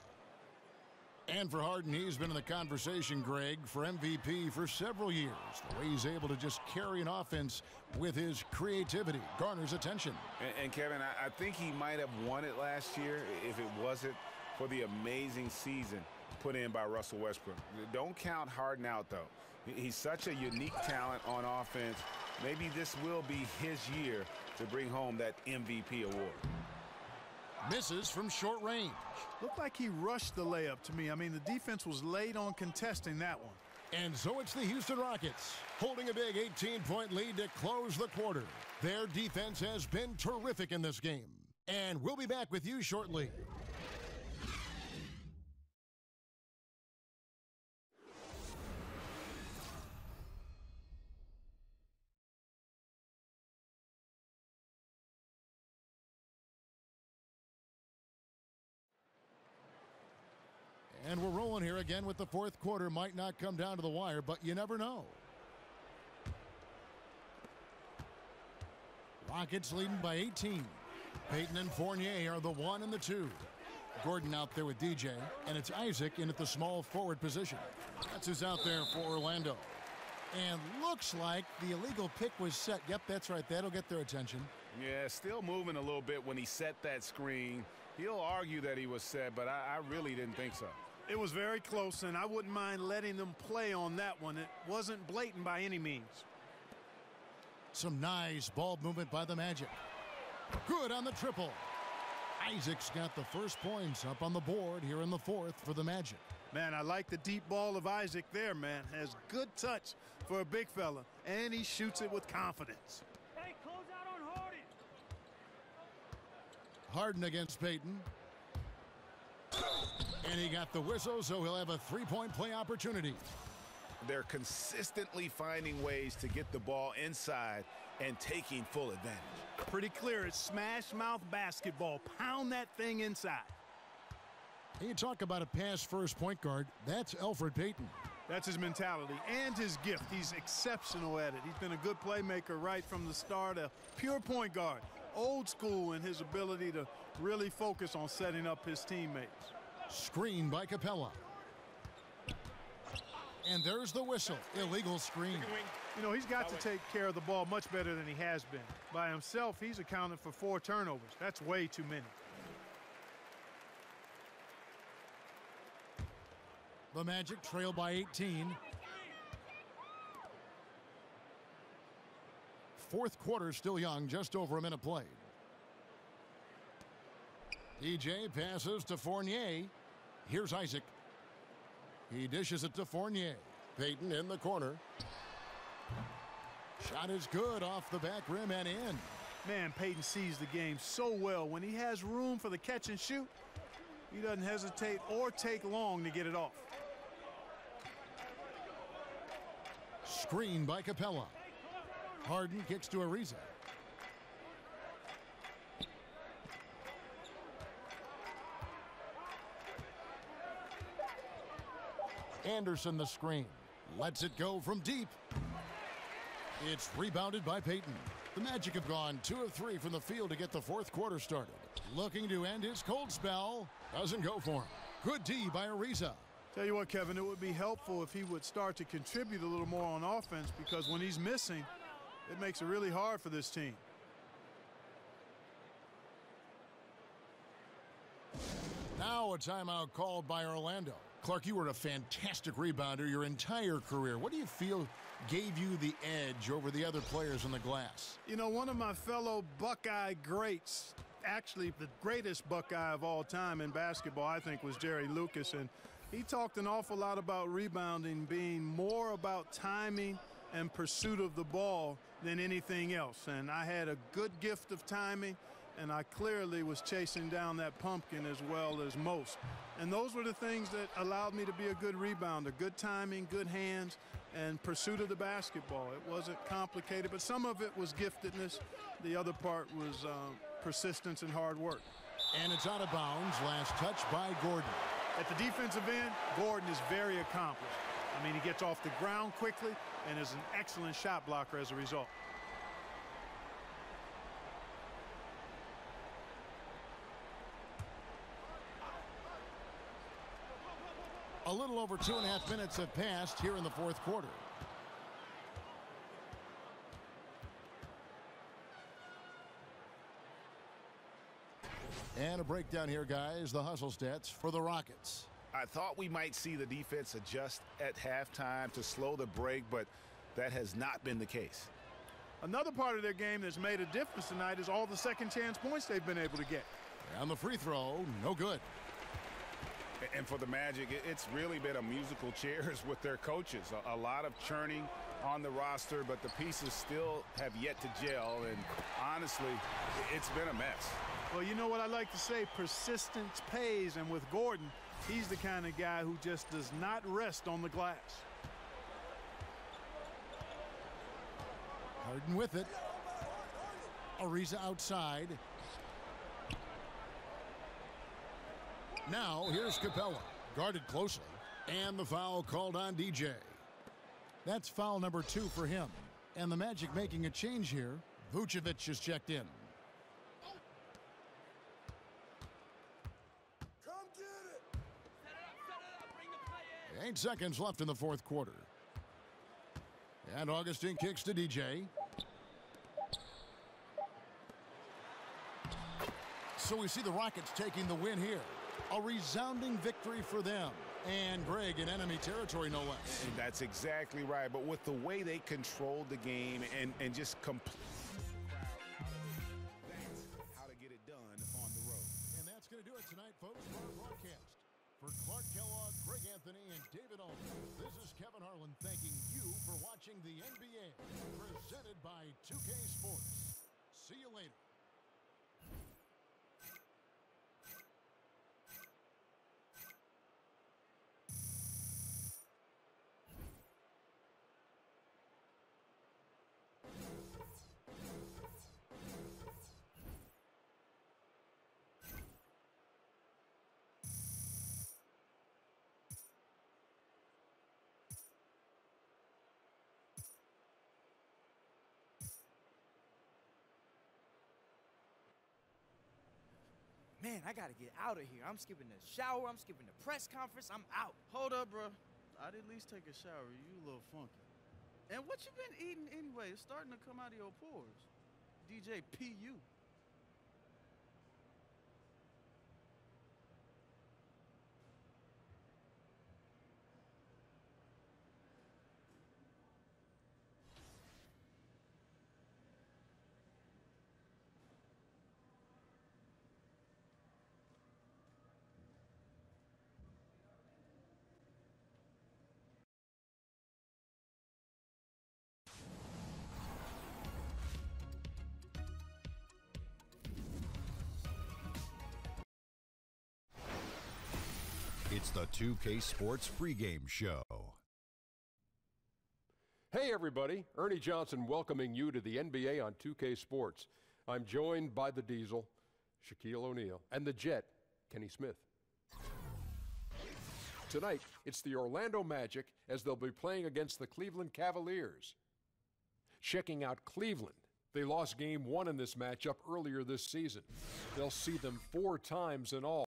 And for Harden, he's been in the conversation, Greg, for MVP for several years. The way he's able to just carry an offense with his creativity garners attention. And Kevin, I think he might have won it last year if it wasn't for the amazing season put in by Russell Westbrook. Don't count Harden out, though. He's such a unique talent on offense. Maybe this will be his year to bring home that MVP award. Misses from short range. Looked like he rushed the layup to me. I mean, the defense was late on contesting that one. And so it's the Houston Rockets holding a big 18-point lead to close the quarter. Their defense has been terrific in this game. And we'll be back with you shortly. And we're rolling here again with the fourth quarter. Might not come down to the wire, but you never know. Rockets leading by 18. Payton and Fournier are the 1 and the 2. Gordon out there with DJ, and it's Isaac in at the small forward position. That's who's out there for Orlando. And looks like the illegal pick was set. Yep, that's right. That'll get their attention. Yeah, still moving a little bit when he set that screen. He'll argue that he was set, but I really didn't think so. It was very close, and I wouldn't mind letting them play on that one. It wasn't blatant by any means. Some nice ball movement by the Magic. Good on the triple. Isaac's got the first points up on the board here in the fourth for the Magic. Man, I like the deep ball of Isaac there, man. Has good touch for a big fella, and he shoots it with confidence. Hey, close out on Harden. Harden against Payton. And he got the whistle, so he'll have a three-point play opportunity. They're consistently finding ways to get the ball inside and taking full advantage. Pretty clear. It's smash mouth basketball. Pound that thing inside. You talk about a pass-first point guard. That's Elfrid Payton. That's his mentality and his gift. He's exceptional at it. He's been a good playmaker right from the start. A pure point guard. Old school in his ability to really focus on setting up his teammates. Screen by Capella. And there's the whistle. Illegal screen. You know, he's got to take care of the ball much better than he has been. By himself, he's accounted for 4 turnovers. That's way too many. The Magic trail by 18. Fourth quarter still young, just over a minute played. DJ passes to Fournier. Here's Isaac. He dishes it to Fournier. Payton in the corner. Shot is good off the back rim and in. Man, Payton sees the game so well. When he has room for the catch and shoot, he doesn't hesitate or take long to get it off. Screen by Capella. Harden kicks to Ariza. Anderson the screen. Lets it go from deep. It's rebounded by Payton. The Magic have gone 2 of 3 from the field to get the fourth quarter started. Looking to end his cold spell. Doesn't go for him. Good D by Ariza. Tell you what, Kevin, it would be helpful if he would start to contribute a little more on offense, because when he's missing, it makes it really hard for this team. Now a timeout called by Orlando. Clark, you were a fantastic rebounder your entire career. What do you feel gave you the edge over the other players in the glass? You know, one of my fellow Buckeye greats, actually the greatest Buckeye of all time in basketball, I think, was Jerry Lucas. And he talked an awful lot about rebounding being more about timing and pursuit of the ball than anything else. And I had a good gift of timing, and I clearly was chasing down that pumpkin as well as most. And those were the things that allowed me to be a good rebounder. Good timing, good hands, and pursuit of the basketball. It wasn't complicated, but some of it was giftedness. The other part was persistence and hard work. And it's out of bounds. Last touch by Gordon. At the defensive end, Gordon is very accomplished. I mean, he gets off the ground quickly and is an excellent shot blocker as a result. A little over 2.5 minutes have passed here in the fourth quarter. And a breakdown here, guys. The hustle stats for the Rockets. I thought we might see the defense adjust at halftime to slow the break, but that has not been the case. Another part of their game that's made a difference tonight is all the second chance points they've been able to get. And the free throw, no good. And for the Magic, it's really been a musical chairs with their coaches. A lot of churning on the roster, but the pieces still have yet to gel. And honestly, it's been a mess. Well, you know what I like to say? Persistence pays. And with Gordon, he's the kind of guy who just does not rest on the glass. Harden with it. Ariza outside. Now here's Capella. guarded closely. And the foul called on DJ. That's foul number 2 for him. And the Magic making a change here. Vucevic is checked in. 8 seconds left in the fourth quarter. And Augustine kicks to DJ. So we see the Rockets taking the win here. A resounding victory for them. And Greg in enemy territory, no less. And that's exactly right. But with the way they controlled the game and just complete how to get it done on the road. And that's going to do it tonight, folks, for our broadcast. For Clark Kellogg, Greg Anthony, and David Olin, this is Kevin Harlan thanking you for watching the NBA, presented by 2K Sports. See you later. Man, I gotta get out of here. I'm skipping the shower. I'm skipping the press conference. I'm out. Hold up, bro. I'd at least take a shower. You a little funky. And what you been eating anyway? It's starting to come out of your pores. DJ PU. It's the 2K Sports pregame show. Hey everybody, Ernie Johnson welcoming you to the NBA on 2K Sports. I'm joined by the Diesel, Shaquille O'Neal, and the Jet, Kenny Smith. Tonight, it's the Orlando Magic as they'll be playing against the Cleveland Cavaliers. Checking out Cleveland. They lost Game 1 in this matchup earlier this season. They'll see them 4 times in all.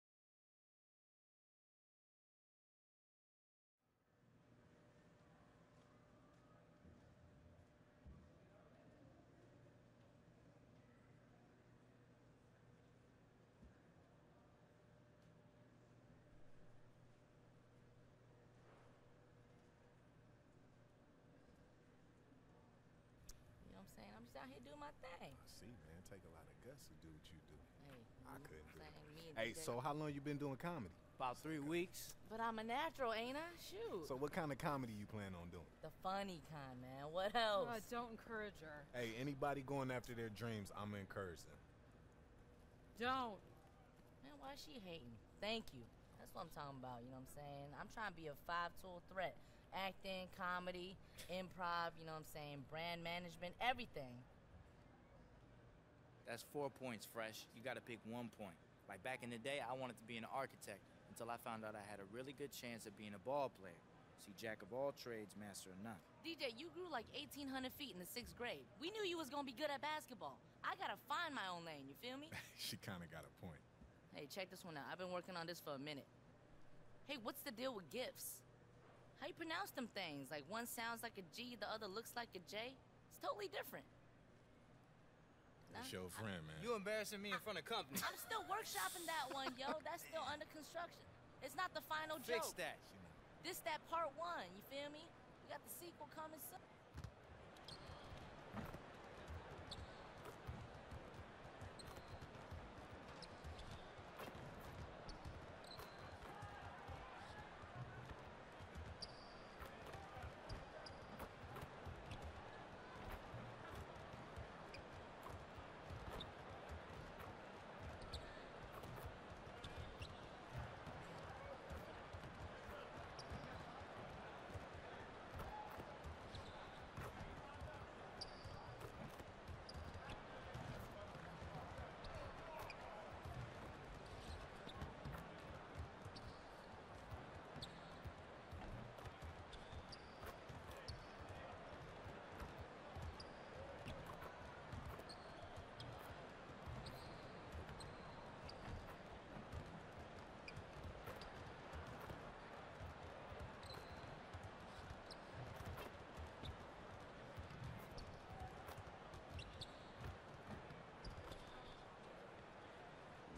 I'm just out here doing my thing. I see, man. Take a lot of guts to do what you do. Hey, I couldn't do it. me and Hey, DJ. so how long you been doing comedy? About 3 weeks. But I'm a natural, ain't I? Shoot. So what kind of comedy you plan on doing? The funny kind, man. What else? Don't encourage her. Hey, anybody going after their dreams, I'm going to encourage them. Don't. Man, why is she hating? Thank you. That's what I'm talking about, you know what I'm saying? I'm trying to be a 5-tool threat. Acting, comedy, improv, you know what I'm saying? Brand management, everything. That's 4 points, Fresh. You got to pick 1 point. Like back in the day, I wanted to be an architect until I found out I had a really good chance of being a ball player. See, jack of all trades, master of none. DJ, you grew like 1,800 feet in the 6th grade. We knew you was gonna be good at basketball. I gotta find my own lane, you feel me? She kind of got a point. Hey, check this one out. I've been working on this for a minute. Hey, what's the deal with gifts? How you pronounce them things? Like one sounds like a G, the other looks like a J? It's totally different. That's your friend, man. You embarrassing me in front of company. I'm still workshopping that one, yo. That's still under construction. It's not the final joke. Fix that. This that part 1, you feel me? We got the sequel coming soon.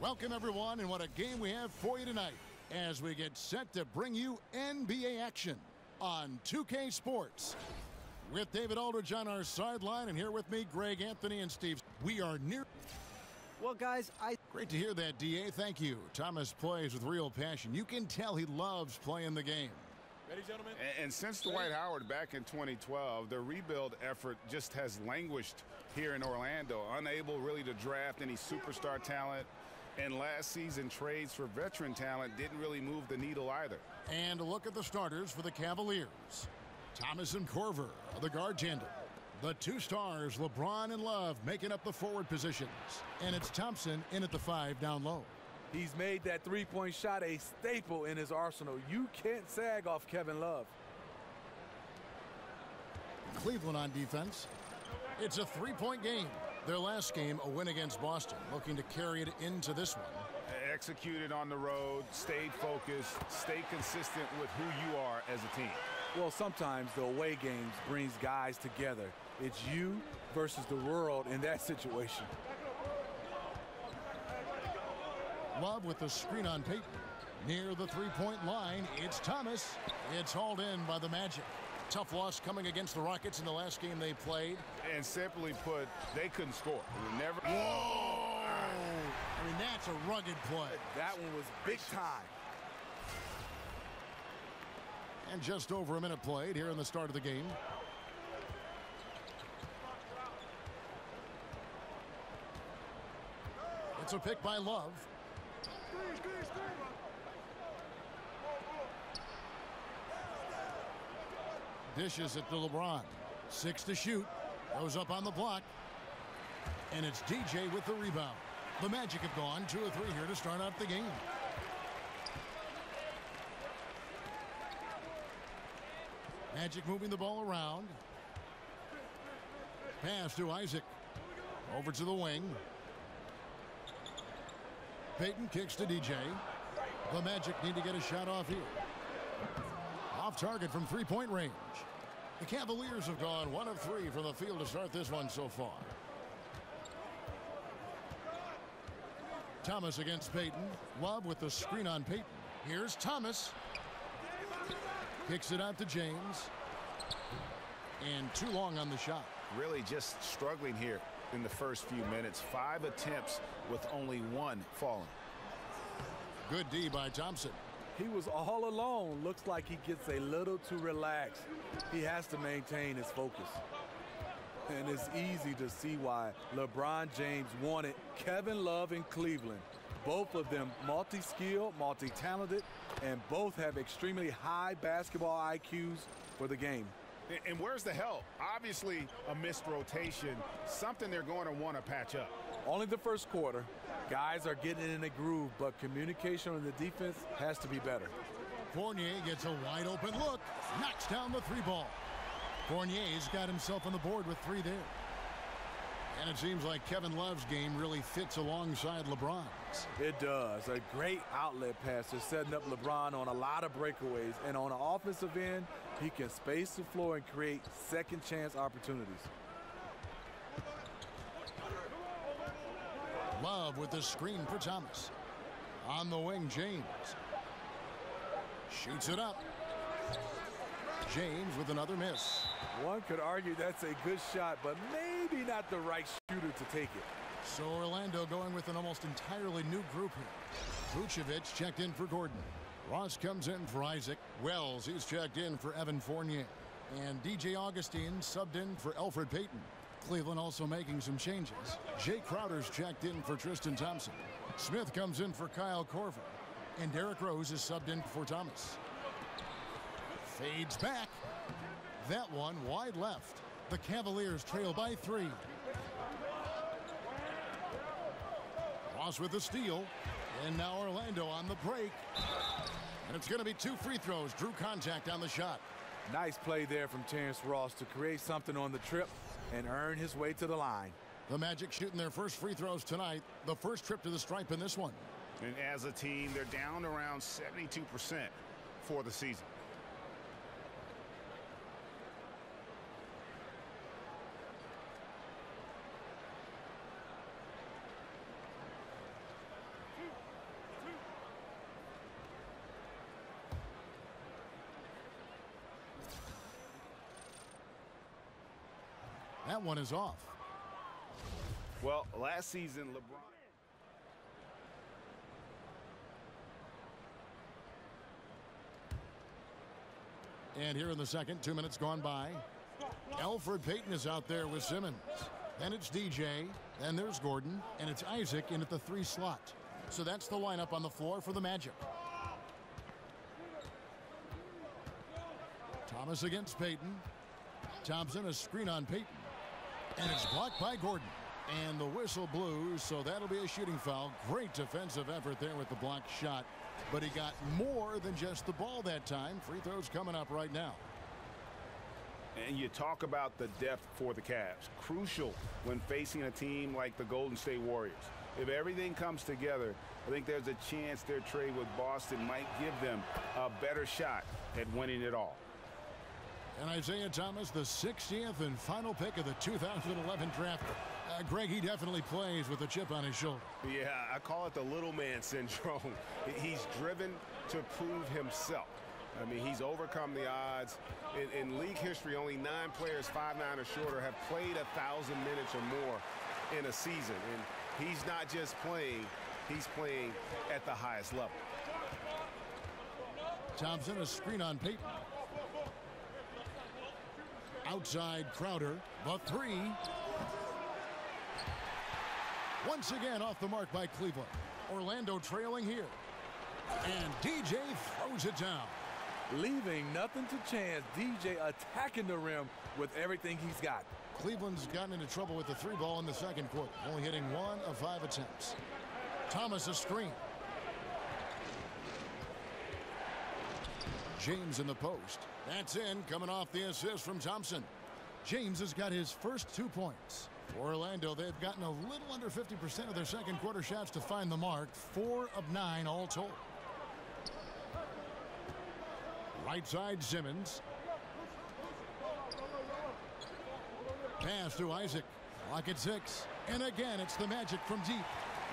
Welcome, everyone, and what a game we have for you tonight as we get set to bring you NBA action on 2K Sports. With David Aldridge on our sideline, and here with me, Greg Anthony and Steve. We are near. Well, guys, Great to hear that, DA. Thank you. Thomas plays with real passion. You can tell he loves playing the game. Ready, gentlemen? And since Dwight Howard back in 2012, the rebuild effort just has languished here in Orlando, unable really to draft any superstar talent. And last season, trades for veteran talent didn't really move the needle either. And a look at the starters for the Cavaliers. Thomas and Korver, the guard tandem. The two stars, LeBron and Love, making up the forward positions. And it's Thompson in at the 5 down low. He's made that three-point shot a staple in his arsenal. You can't sag off Kevin Love. Cleveland on defense. It's a 3-point game. Their last game, a win against Boston, looking to carry it into this one. Executed on the road, stayed focused, stay consistent with who you are as a team. Well, sometimes the away games brings guys together. It's you versus the world in that situation. Love with the screen on Payton. Near the three-point line, it's Thomas. It's hauled in by the Magic. Tough loss coming against the Rockets in the last game they played. And simply put, they couldn't score. Never. Whoa! I mean, that's a rugged play. That one was big time. And just over a minute played here in the start of the game. It's a pick by Love. Dishes it to LeBron. 6 to shoot. Goes up on the block. And it's DJ with the rebound. The Magic have gone 2 of 3 here to start out the game. Magic moving the ball around. Pass to Isaac. Over to the wing. Payton kicks to DJ. The Magic need to get a shot off here. Off target from three-point range. The Cavaliers have gone 1 of 3 from the field to start this one so far. Thomas against Payton. Love with the screen on Payton. Here's Thomas. Kicks it out to James. And too long on the shot. Really just struggling here in the first few minutes. 5 attempts with only 1 falling. Good D by Thompson. He was all alone. Looks like he gets a little too relaxed. He has to maintain his focus. And it's easy to see why LeBron James wanted Kevin Love in Cleveland. Both of them multi-skilled, multi-talented, and both have extremely high basketball IQs for the game. And where's the help? Obviously a missed rotation, something they're going to want to patch up. Only the first quarter. Guys are getting in a groove, but communication on the defense has to be better. Fournier gets a wide open look, knocks down the 3-ball. Fournier's got himself on the board with 3 there. And it seems like Kevin Love's game really fits alongside LeBron's. It does. A great outlet passer setting up LeBron on a lot of breakaways. And on the offensive end, he can space the floor and create second chance opportunities. Love with the screen for Thomas. On the wing, James. Shoots it up. James with another miss. One could argue that's a good shot, but maybe not the right shooter to take it. So Orlando going with an almost entirely new group here. Vucevic checked in for Gordon. Ross comes in for Isaac. Wells, he's checked in for Evan Fournier. And DJ Augustine subbed in for Elfrid Payton. Cleveland also making some changes. Jay Crowder's checked in for Tristan Thompson. Smith comes in for Kyle Korver. And Derrick Rose is subbed in for Thomas. Fades back. That one wide left. The Cavaliers trail by 3. Ross with the steal. And now Orlando on the break. And it's going to be 2 free throws. Drew contact on the shot. Nice play there from Terrence Ross to create something on the trip and earn his way to the line. The Magic shooting their first free throws tonight. The first trip to the stripe in this one. And as a team, they're down around 72% for the season. That one is off. Well, last season, LeBron. And here in the second, 2 minutes gone by. Elfrid Payton is out there with Simmons. Then it's DJ. Then there's Gordon. And it's Isaac in at the 3 slot. So that's the lineup on the floor for the Magic. Thomas against Payton. Thompson, a screen on Payton. And it's blocked by Gordon. And the whistle blew, so that'll be a shooting foul. Great defensive effort there with the blocked shot. But he got more than just the ball that time. Free throws coming up right now. And you talk about the depth for the Cavs. Crucial when facing a team like the Golden State Warriors. If everything comes together, I think there's a chance their trade with Boston might give them a better shot at winning it all. And Isaiah Thomas, the 60th and final pick of the 2011 draft. Greg, he definitely plays with a chip on his shoulder. Yeah, I call it the little man syndrome. He's driven to prove himself. I mean, he's overcome the odds. In league history, only 9 players 5'9" or shorter have played 1,000 minutes or more in a season. And he's not just playing, he's playing at the highest level. Thompson, a screen on Payton. Outside Crowder, the 3. Once again off the mark by Cleveland. Orlando trailing here. And DJ throws it down. Leaving nothing to chance. DJ attacking the rim with everything he's got. Cleveland's gotten into trouble with the 3 ball in the second quarter. Only hitting 1 of 5 attempts. Thomas a screen. James in the post. That's in, coming off the assist from Thompson. James has got his first 2 points. For Orlando, they've gotten a little under 50% of their second quarter shots to find the mark. 4 of 9 all told. Right side, Simmons. Pass to Isaac. Clock at 6. And again, it's the Magic from deep.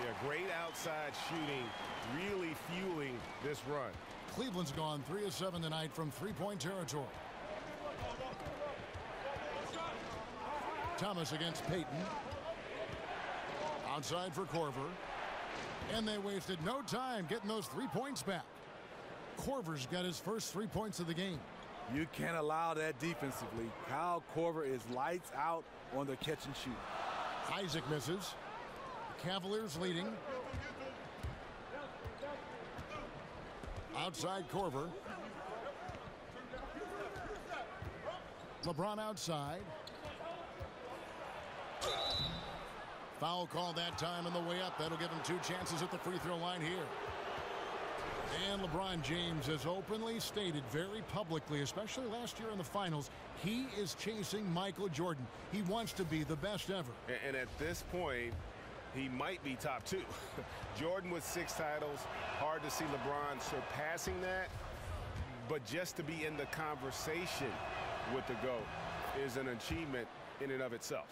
Yeah, great outside shooting, really fueling this run. Cleveland's gone 3 of 7 tonight from 3-point territory. Thomas against Payton. Outside for Korver. And they wasted no time getting those 3 points back. Korver's got his first 3 points of the game. You can't allow that defensively. Kyle Korver is lights out on the catch and shoot. Isaac misses. Cavaliers leading. Outside Korver. LeBron outside. Foul called that time on the way up. That'll give him 2 chances at the free throw line here. And LeBron James has openly stated very publicly, especially last year in the finals, he is chasing Michael Jordan. He wants to be the best ever. And at this point, he might be top 2. Jordan with 6 titles. Hard to see LeBron surpassing that. But just to be in the conversation with the GOAT is an achievement in and of itself.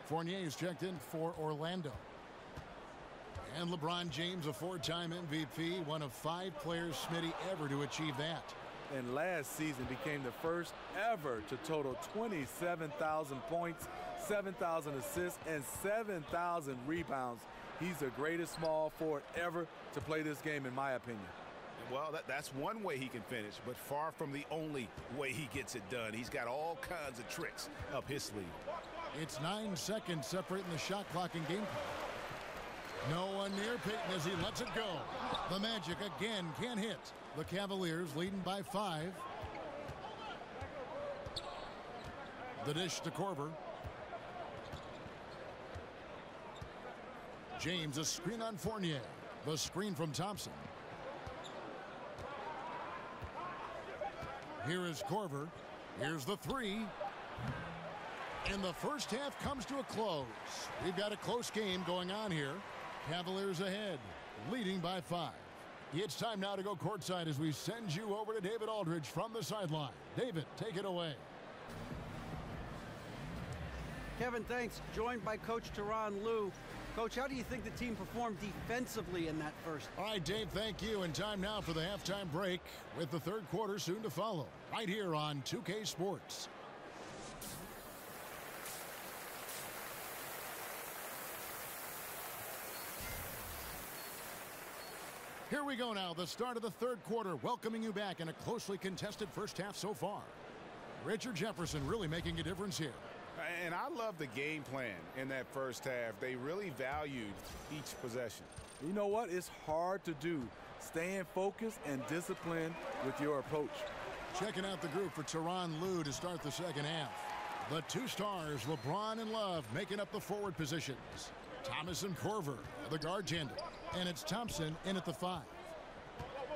Fournier is checked in for Orlando. And LeBron James, a 4-time MVP, one of 5 players, Smitty, ever to achieve that. And last season became the first ever to total 27,000 points, 7,000 assists, and 7,000 rebounds. He's the greatest small forward ever to play this game, in my opinion. Well, that's one way he can finish, but far from the only way he gets it done. He's got all kinds of tricks up his sleeve. It's 9 seconds separating the shot clock and game clock. No one near Payton as he lets it go. The Magic again can't hit. The Cavaliers leading by 5. The dish to Korver. James, a screen on Fournier. The screen from Thompson. Here is Korver. Here's the 3. And the first half comes to a close. We've got a close game going on here. Cavaliers ahead, leading by 5. It's time now to go courtside as we send you over to David Aldridge from the sideline. David, take it away. Kevin, thanks. Joined by Coach Tyronn Lue. Coach, how do you think the team performed defensively in that first? All right, Dave, thank you. And time now for the halftime break with the third quarter soon to follow. Right here on 2K Sports. Here we go now, the start of the third quarter, welcoming you back in a closely contested first half so far. Richard Jefferson really making a difference here. And I love the game plan in that first half. They really valued each possession. You know what? It's hard to do. Staying focused and disciplined with your approach. Checking out the group for Tyronn Lue to start the second half. The two stars, LeBron and Love, making up the forward positions. Thomas and Korver, the guard tandem. And it's Thompson in at the 5.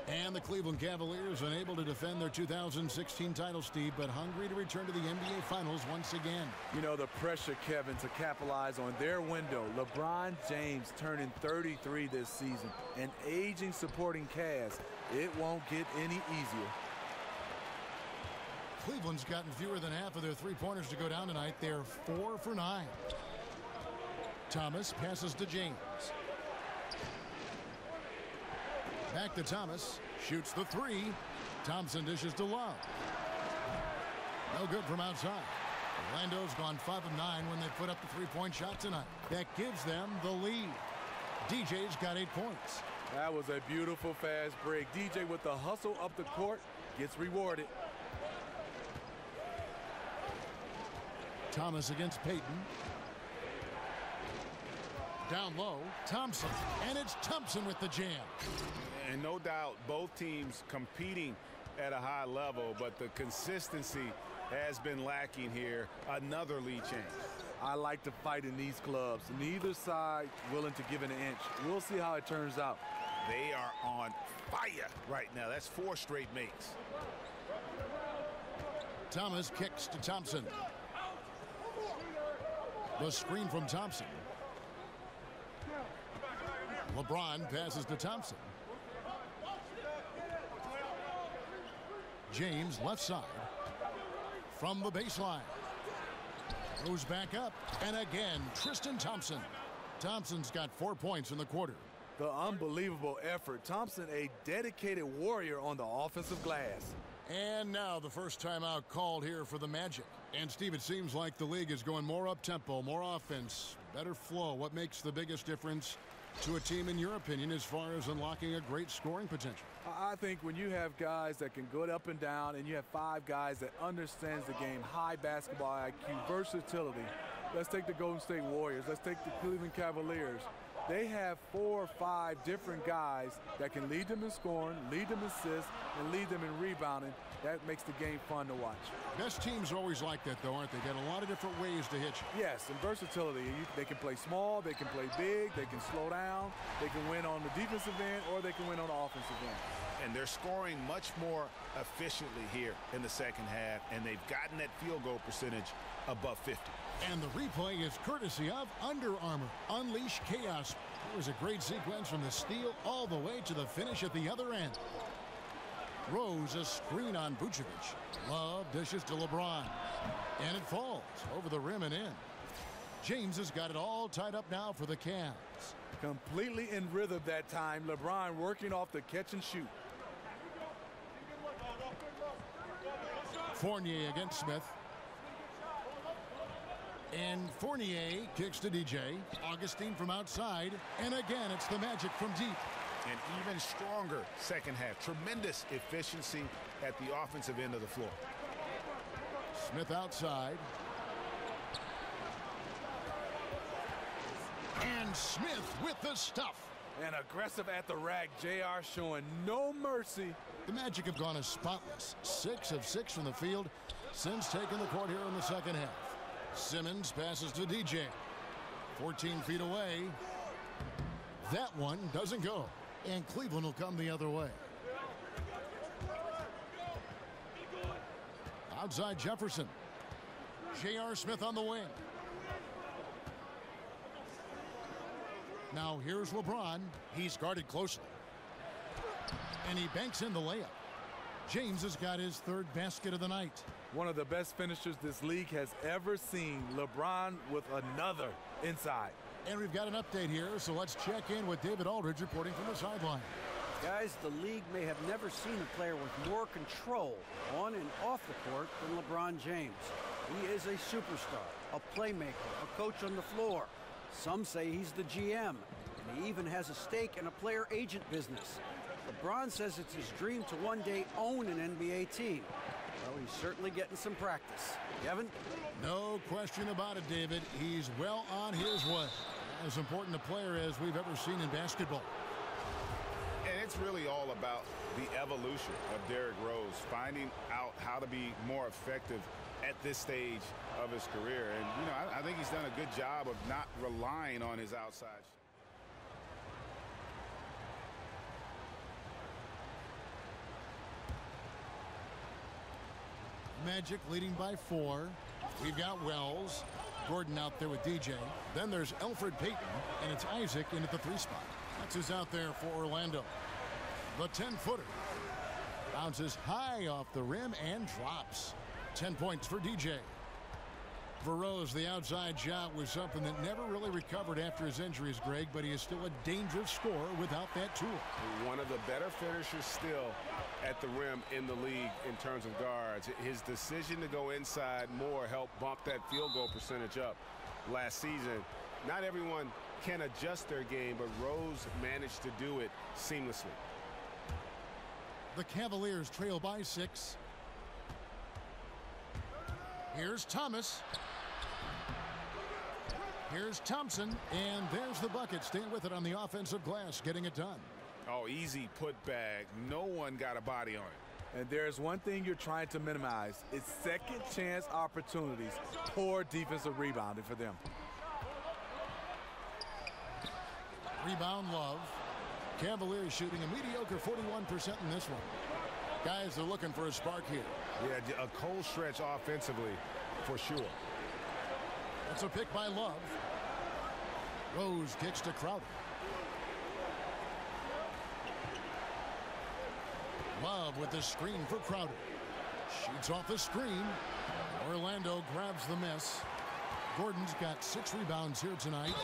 And the Cleveland Cavaliers unable to defend their 2016 title, Steve, but hungry to return to the NBA Finals once again. You know, the pressure, Kevin, to capitalize on their window. LeBron James turning 33 this season. An aging supporting cast. It won't get any easier. Cleveland's gotten fewer than half of their three-pointers to go down tonight. They're 4 for 9. Thomas passes to James. Back to Thomas. Shoots the 3. Thompson dishes to Love. No good from outside. Orlando's gone 5 of 9 when they put up the three-point shot tonight. That gives them the lead. DJ's got 8 points. That was a beautiful fast break. DJ with the hustle up the court gets rewarded. Thomas against Payton. Down low, Thompson. And it's Thompson with the jam. And no doubt both teams competing at a high level, but the consistency has been lacking here. Another lead change. I like to fight in these clubs. Neither side willing to give an inch. We'll see how it turns out. They are on fire right now. That's 4 straight makes. Thomas kicks to Thompson. The screen from Thompson. LeBron passes to Thompson. James left side. From the baseline. Goes back up. And again, Tristan Thompson. Thompson's got 4 points in the quarter. The unbelievable effort. Thompson, a dedicated warrior on the offensive glass. And now the first timeout called here for the Magic. And, Steve, it seems like the league is going more up-tempo, more offense, better flow. What makes the biggest difference to a team, in your opinion, as far as unlocking a great scoring potential? I think when you have guys that can go up and down and you have 5 guys that understands the game, high basketball IQ, versatility. Let's take the Golden State Warriors. Let's take the Cleveland Cavaliers. They have 4 or 5 different guys that can lead them in scoring, lead them in assists, and lead them in rebounding. That makes the game fun to watch. Best teams are always like that, though, aren't they? Got a lot of different ways to hit you. Yes, and versatility. They can play small, they can play big, they can slow down, they can win on the defensive end, or they can win on the offensive end. And they're scoring much more efficiently here in the second half, and they've gotten that field goal percentage above 50. And the replay is courtesy of Under Armour. Unleash chaos. It was a great sequence from the steal all the way to the finish at the other end. Rose a screen on Vucevic. Love dishes to LeBron. And it falls over the rim and in. James has got it all tied up now for the Cavs. Completely in rhythm that time. LeBron working off the catch and shoot. Fournier against Smith. And Fournier kicks to DJ. Augustine from outside. And again, it's the Magic from deep. An even stronger second half. Tremendous efficiency at the offensive end of the floor. Smith outside. And Smith with the stuff. And aggressive at the rack. JR showing no mercy. The Magic have gone as spotless. 6 of 6 from the field since taking the court here in the second half. Simmons passes to DJ. 14 feet away. That one doesn't go. And Cleveland will come the other way. Outside Jefferson. J.R. Smith on the wing. Now here's LeBron. He's guarded closely. And he banks in the layup. James has got his 3rd basket of the night. One of the best finishers this league has ever seen. LeBron with another inside. And we've got an update here, so let's check in with David Aldridge reporting from the sideline. Guys, the league may have never seen a player with more control on and off the court than LeBron James. He is a superstar, a playmaker, a coach on the floor. Some say he's the GM, and he even has a stake in a player agent business. LeBron says it's his dream to one day own an NBA team. Well, he's certainly getting some practice. Kevin? No question about it, David. He's well on his way. As important a player as we've ever seen in basketball. And it's really all about the evolution of Derrick Rose, finding out how to be more effective at this stage of his career. And, you know, I think he's done a good job of not relying on his outside. Magic leading by 4. We've got Wells. Gordon out there with DJ. Then there's Elfrid Payton, and it's Isaac in at the 3 spot. That's who's out there for Orlando. The 10-footer bounces high off the rim and drops. 10 points for DJ. For Rose, the outside shot was something that never really recovered after his injuries, Greg, but he is still a dangerous scorer without that tool. One of the better finishers still at the rim in the league in terms of guards. His decision to go inside more helped bump that field goal percentage up last season. Not everyone can adjust their game, but Rose managed to do it seamlessly. The Cavaliers trail by 6. Here's Thomas. Here's Thompson, and there's the bucket. Staying with it on the offensive glass, getting it done. Oh, easy put back. No one got a body on it. And there's one thing you're trying to minimize. It's second chance opportunities. Poor defensive rebounding for them. Rebound Love. Cavaliers shooting a mediocre 41% in this one. Guys are looking for a spark here. Yeah, a cold stretch offensively for sure. That's a pick by Love. Rose kicks to Crowder. Love with the screen for Crowder. Shoots off the screen. Orlando grabs the miss. Gordon's got 6 rebounds here tonight.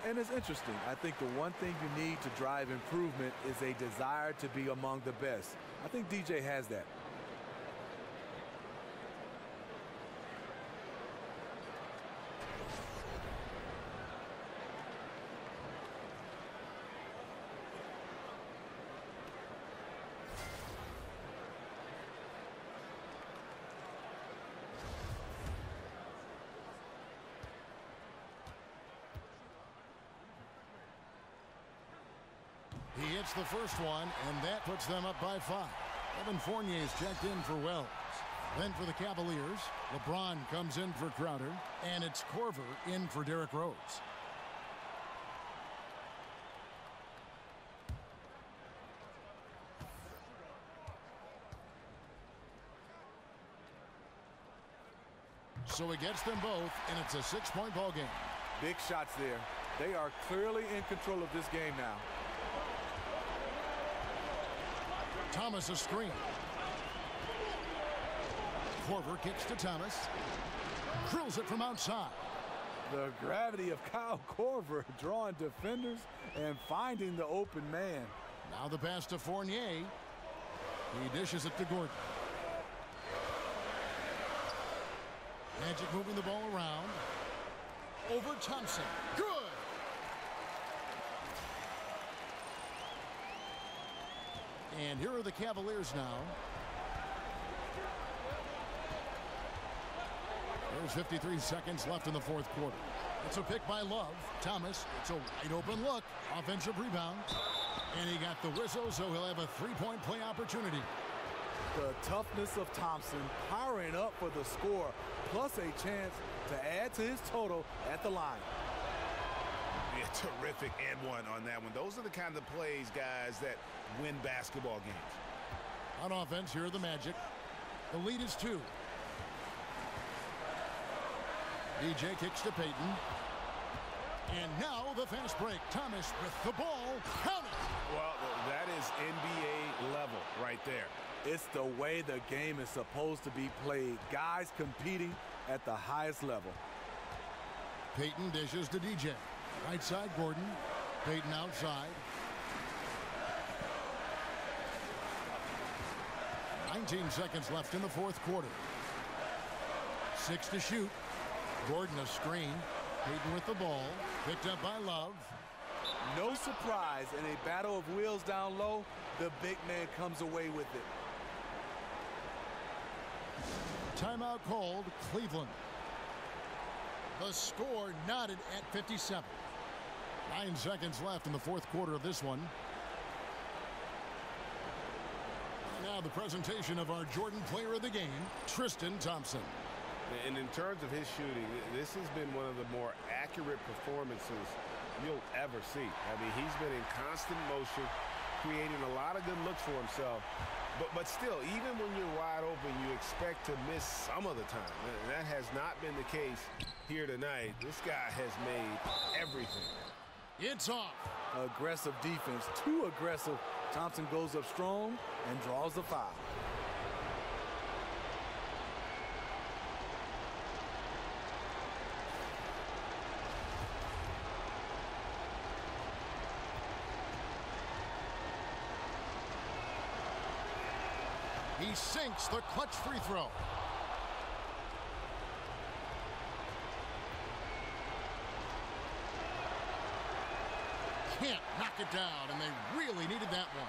And it's interesting. I think the one thing you need to drive improvement is a desire to be among the best. I think DJ has that. He hits the first one, and that puts them up by 5. Evan Fournier's checked in for Wells. Then for the Cavaliers, LeBron comes in for Crowder, and it's Korver in for Derrick Rose. So he gets them both, and it's a 6-point ball game. Big shots there. They are clearly in control of this game now. Thomas a screen. Korver kicks to Thomas. Drills it from outside. The gravity of Kyle Korver drawing defenders and finding the open man. Now the pass to Fournier. He dishes it to Gordon. Magic moving the ball around. Over Thompson. Good! And here are the Cavaliers now. There's 53 seconds left in the 4th quarter. It's a pick by Love. Thomas, it's a wide open look. Offensive rebound. And he got the whistle, so he'll have a 3-point play opportunity. The toughness of Thompson powering up for the score, plus a chance to add to his total at the line. Yeah, terrific and one on that one. Those are the kind of plays, guys, that win basketball games. On offense, here are the Magic. The lead is 2. DJ kicks to Payton. And now the fast break. Thomas with the ball. Count it! Well, that is NBA level right there. It's the way the game is supposed to be played. Guys competing at the highest level. Payton dishes to DJ. Right side, Gordon. Payton outside. 19 seconds left in the 4th quarter. 6 to shoot. Gordon a screen. Payton with the ball. Picked up by Love. No surprise, in a battle of wheels down low, the big man comes away with it. Timeout called, Cleveland. The score knotted at 57. 9 seconds left in the fourth quarter of this one. Now the presentation of our Jordan Player of the Game, Tristan Thompson. And in terms of his shooting, this has been one of the more accurate performances you'll ever see. I mean, he's been in constant motion, creating a lot of good looks for himself. But still, even when you're wide open, you expect to miss some of the time. And that has not been the case here tonight. This guy has made everything. It's off. Aggressive defense, too aggressive. Thompson goes up strong and draws the foul. He sinks the clutch free throw. Can't knock it down, and they really needed that one.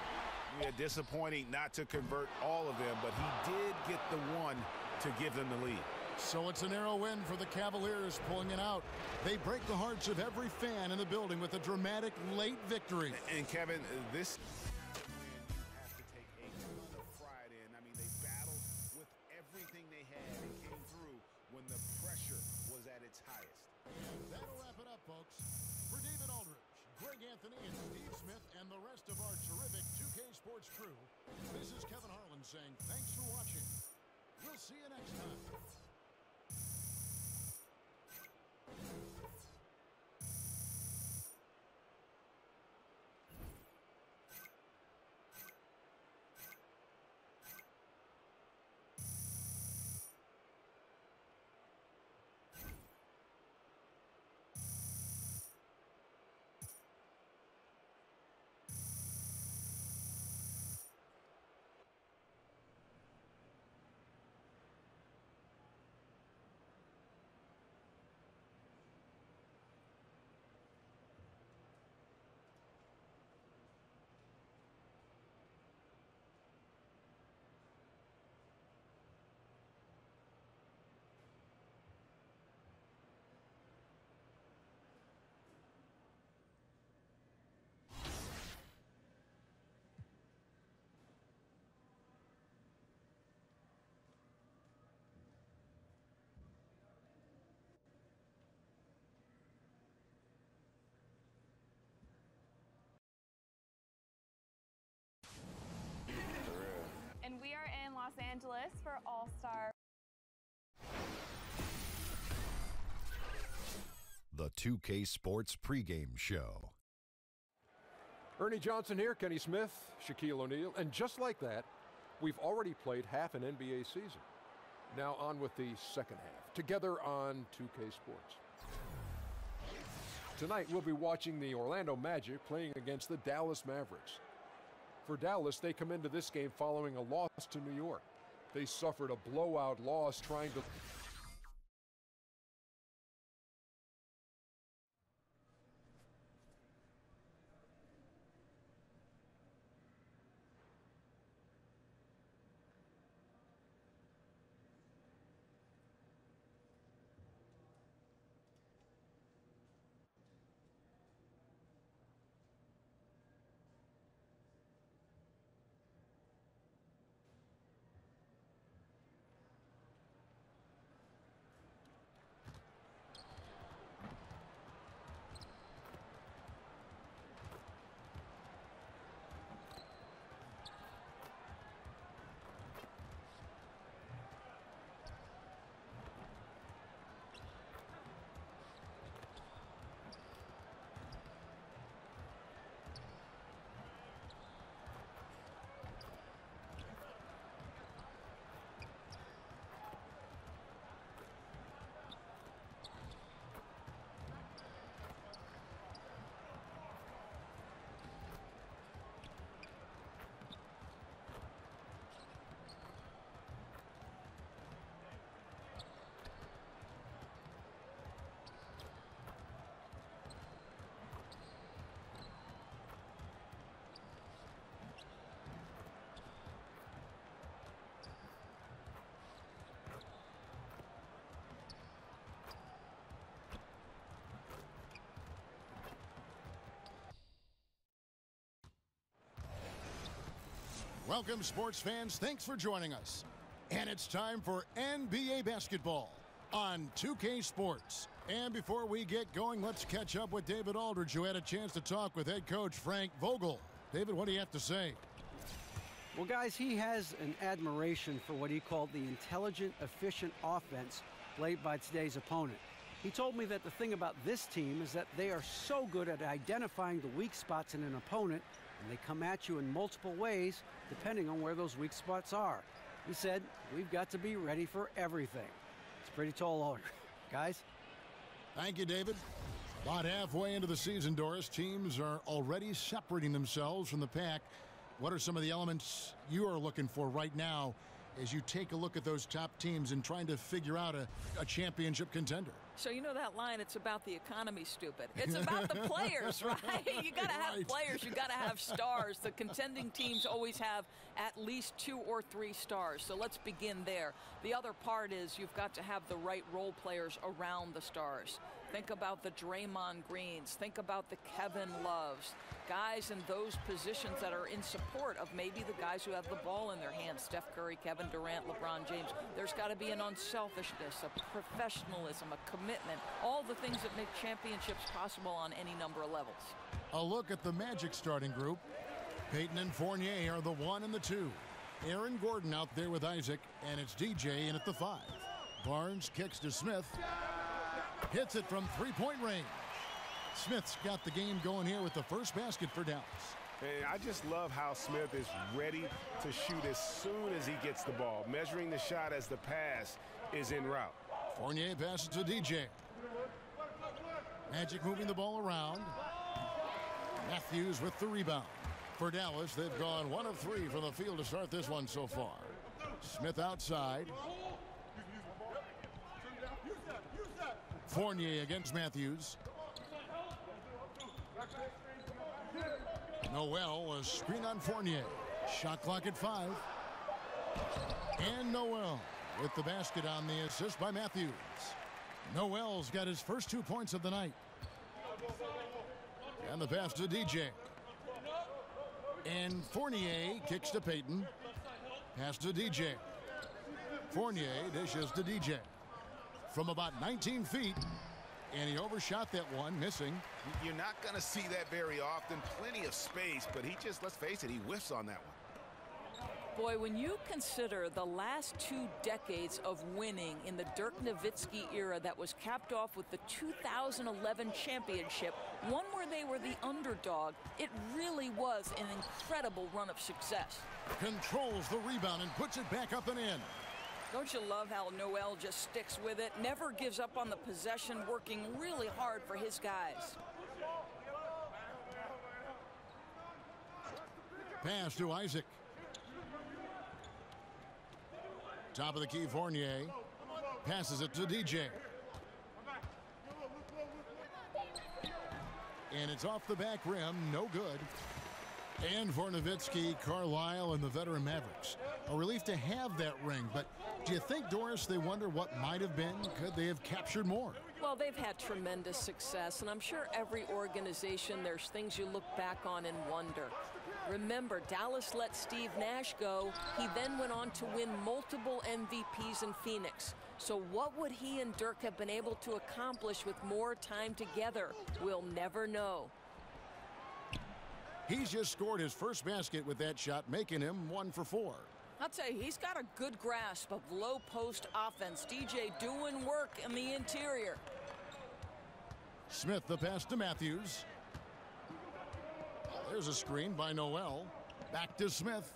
Yeah, disappointing not to convert all of them, but he did get the one to give them the lead. So it's a narrow win for the Cavaliers, pulling it out. They break the hearts of every fan in the building with a dramatic late victory. And Kevin, this have to take a ton of pride in. I mean, they battled with everything they had and came through when the pressure was at its highest. That'll wrap it up, folks. For David Aldridge, Greg Anthony, and Steve Smith, and the rest of our terrific 2K Sports crew, this is Kevin Harlan saying thanks for watching. We'll see you next time. And we are in Los Angeles for All-Star. The 2K Sports pregame show. Ernie Johnson here, Kenny Smith, Shaquille O'Neal, and just like that, we've already played half an NBA season. Now on with the second half, together on 2K Sports. Tonight we'll be watching the Orlando Magic playing against the Dallas Mavericks. For Dallas, they come into this game following a loss to New York. They suffered a blowout loss trying to... Welcome, sports fans. Thanks for joining us. And it's time for NBA basketball on 2K Sports. And before we get going, let's catch up with David Aldridge, who had a chance to talk with head coach Frank Vogel. David, what do you have to say? Well, guys, he has an admiration for what he called the intelligent, efficient offense played by today's opponent. He told me that the thing about this team is that they are so good at identifying the weak spots in an opponent, and they come at you in multiple ways depending on where those weak spots are. He said, we've got to be ready for everything. It's a pretty tall order. Guys? Thank you, David. About halfway into the season, Doris, teams are already separating themselves from the pack. What are some of the elements you are looking for right now as you take a look at those top teams and trying to figure out a championship contender? So you know that line, it's about the economy, stupid. It's about the players, right? You got to have players. You got to have stars. The contending teams always have at least 2 or 3 stars. So let's begin there. The other part is you've got to have the right role players around the stars. Think about the Draymond Greens. Think about the Kevin Loves. Guys in those positions that are in support of maybe the guys who have the ball in their hands. Steph Curry, Kevin Durant, LeBron James. There's got to be an unselfishness, a professionalism, a commitment. All the things that make championships possible on any number of levels. A look at the Magic starting group. Payton and Fournier are the 1 and the 2. Aaron Gordon out there with Isaac, and it's DJ in at the 5. Barnes kicks to Smith. Hits it from three-point range. Smith's got the game going here with the first basket for Dallas. And I just love how Smith is ready to shoot as soon as he gets the ball, measuring the shot as the pass is en route. Fournier passes to DJ. Magic moving the ball around. Matthews with the rebound. For Dallas, they've gone 1 of 3 from the field to start this one so far. Smith outside. Fournier against Matthews. Noel, a screen on Fournier. Shot clock at 5. And Noel with the basket on the assist by Matthews. Noel's got his first 2 points of the night. And the pass to DJ. And Fournier kicks to Payton. Pass to DJ. Fournier dishes to DJ. From about 19 feet. And he overshot that one, missing. You're not going to see that very often. Plenty of space, but he just, let's face it, he whiffs on that one. Boy, when you consider the last 2 decades of winning in the Dirk Nowitzki era that was capped off with the 2011 championship, one where they were the underdog, it really was an incredible run of success. Controls the rebound and puts it back up and in. Don't you love how Noel just sticks with it, never gives up on the possession, working really hard for his guys. Pass to Isaac. Top of the key, Fournier. Passes it to DJ. And it's off the back rim, no good. And for Nowitzki, Carlisle, and the veteran Mavericks. A relief to have that ring, but do you think, Doris, they wonder what might have been? Could they have captured more? Well, they've had tremendous success, and I'm sure every organization, there's things you look back on and wonder. Remember, Dallas let Steve Nash go. He then went on to win multiple MVPs in Phoenix. So what would he and Dirk have been able to accomplish with more time together? We'll never know. He's just scored his first basket with that shot, making him 1 for 4. I'll tell you, he's got a good grasp of low post offense. DJ doing work in the interior. Smith, the pass to Matthews. There's a screen by Noel. Back to Smith.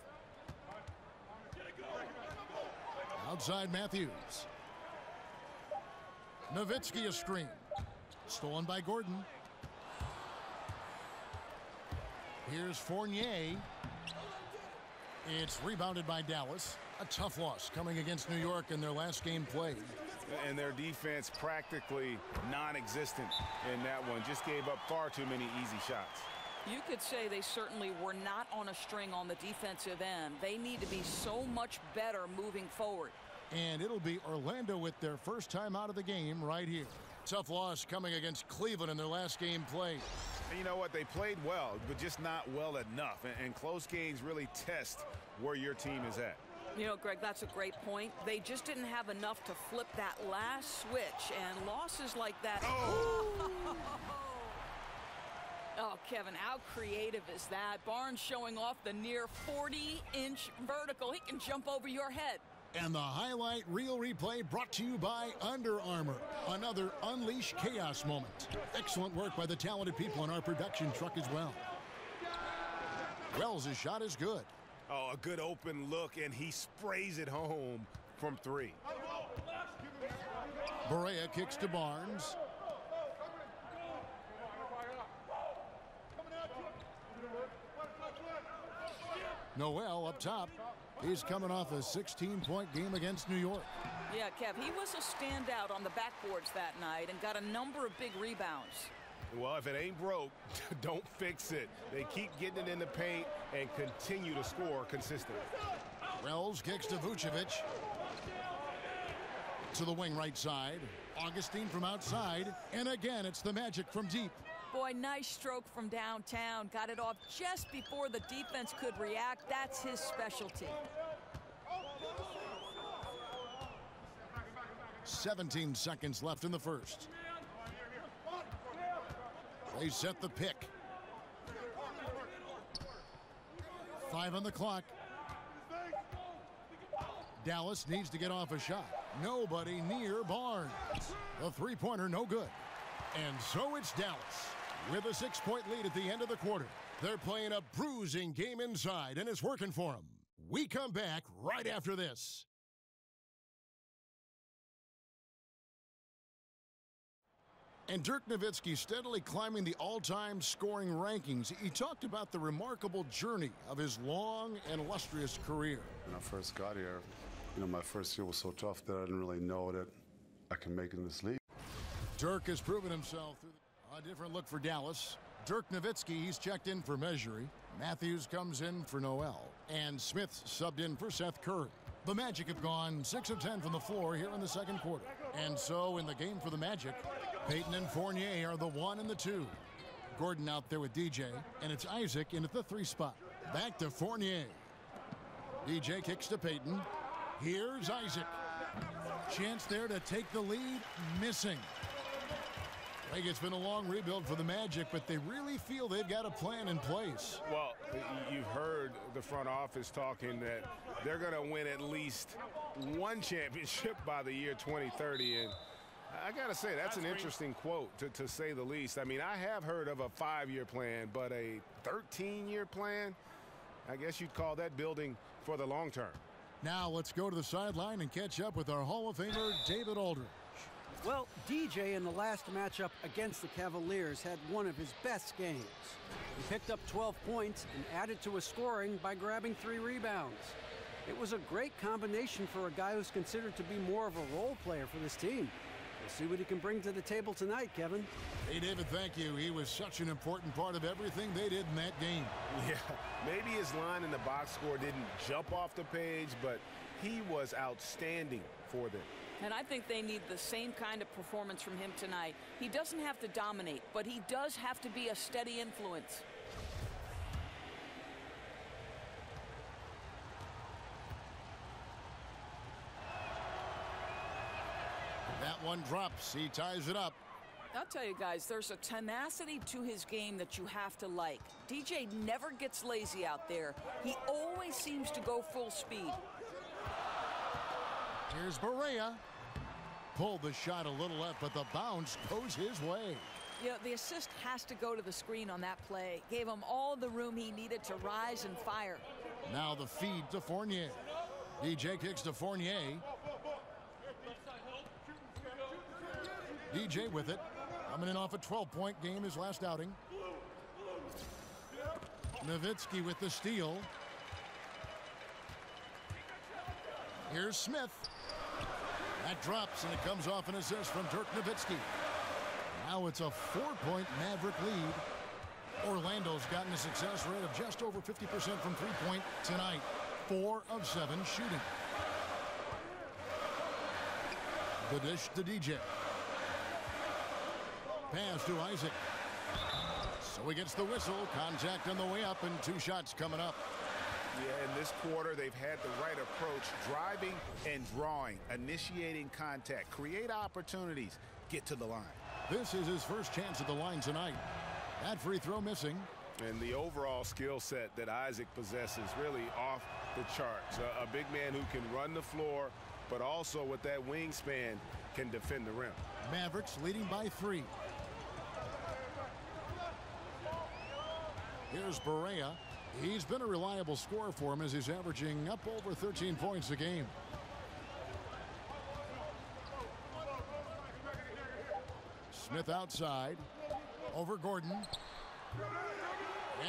Outside Matthews. Nowitzki a screen. Stolen by Gordon. Here's Fournier. It's rebounded by Dallas. A tough loss coming against New York in their last game played. And their defense practically non-existent in that one. Just gave up far too many easy shots. You could say they certainly were not on a string on the defensive end. They need to be so much better moving forward. And it'll be Orlando with their first time out of the game right here. Tough loss coming against Cleveland in their last game played. And you know what? They played well, but just not well enough. And close games really test where your team is at. You know, Greg, that's a great point. They just didn't have enough to flip that last switch, and losses like that. Oh, oh Kevin, how creative is that? Barnes showing off the near 40-inch vertical. He can jump over your head. And the highlight reel replay brought to you by Under Armour. Another Unleash Chaos moment. Excellent work by the talented people in our production truck as well. Wells' shot is good. Oh, a good open look, and he sprays it home from 3. Barea kicks to Barnes. Noel up top. He's coming off a 16-point game against New York. Yeah, Kev, he was a standout on the backboards that night and got a number of big rebounds. Well, if it ain't broke, don't fix it. They keep getting it in the paint and continue to score consistently. Wells kicks to Vucevic. To the wing right side. Augustine from outside. And again, it's the Magic from deep. Boy, nice stroke from downtown. Got it off just before the defense could react. That's his specialty. 17 seconds left in the first. They set the pick. 5 on the clock. Dallas needs to get off a shot. Nobody near Barnes. The three-pointer no good. And so it's Dallas with a 6-point lead at the end of the quarter. They're playing a bruising game inside, and it's working for them. We come back right after this. And Dirk Nowitzki steadily climbing the all-time scoring rankings. He talked about the remarkable journey of his long and illustrious career. When I first got here, my first year was so tough that I didn't really know that I can make it in this league. Dirk has proven himself. A different look for Dallas. Dirk Nowitzki, he's checked in for Measury. Matthews comes in for Noel. And Smith subbed in for Seth Curry. The Magic have gone 6 of 10 from the floor here in the second quarter. And so in the game for the Magic, Payton and Fournier are the 1 and the 2. Gordon out there with DJ, and it's Isaac in at the 3 spot. Back to Fournier. DJ kicks to Payton. Here's Isaac. Chance there to take the lead, missing. I think it's been a long rebuild for the Magic, but they really feel they've got a plan in place. Well, you've heard the front office talking that they're going to win at least 1 championship by the year 2030, and I got to say, that's an interesting quote, to say the least. I mean, I have heard of a 5-year plan, but a 13-year plan, I guess you'd call that building for the long term. Now let's go to the sideline and catch up with our Hall of Famer, David Aldridge. Well, DJ in the last matchup against the Cavaliers had one of his best games. He picked up 12 points and added to his scoring by grabbing 3 rebounds. It was a great combination for a guy who's considered to be more of a role player for this team. We'll see what he can bring to the table tonight, Kevin. Hey, David, thank you. He was such an important part of everything they did in that game. Yeah, maybe his line in the box score didn't jump off the page, but he was outstanding for them. And I think they need the same kind of performance from him tonight. He doesn't have to dominate, but he does have to be a steady influence. That one drops. He ties it up. I'll tell you guys, there's a tenacity to his game that you have to like. DJ never gets lazy out there. He always seems to go full speed. Here's Barea. Pulled the shot a little left, but the bounce goes his way. Yeah, the assist has to go to the screen on that play. Gave him all the room he needed to rise and fire. Now the feed to Fournier. DJ kicks to Fournier. DJ with it. Coming in off a 12-point game his last outing. Nowitzki with the steal. Here's Smith. That drops, and it comes off an assist from Dirk Nowitzki. Now it's a 4-point Maverick lead. Orlando's gotten a success rate of just over 50% from three-point tonight. 4 of 7 shooting. The dish to DJ. Pass to Isaac. So he gets the whistle. Contact on the way up and 2 shots coming up. Yeah, in this quarter, they've had the right approach, driving and drawing, initiating contact, create opportunities, get to the line. This is his first chance at the line tonight. That free throw missing. And the overall skill set that Isaac possesses really off the charts. A big man who can run the floor, but also with that wingspan can defend the rim. Mavericks leading by 3. Here's Barea. He's been a reliable scorer for him as he's averaging up over 13 points a game. Smith outside. Over Gordon.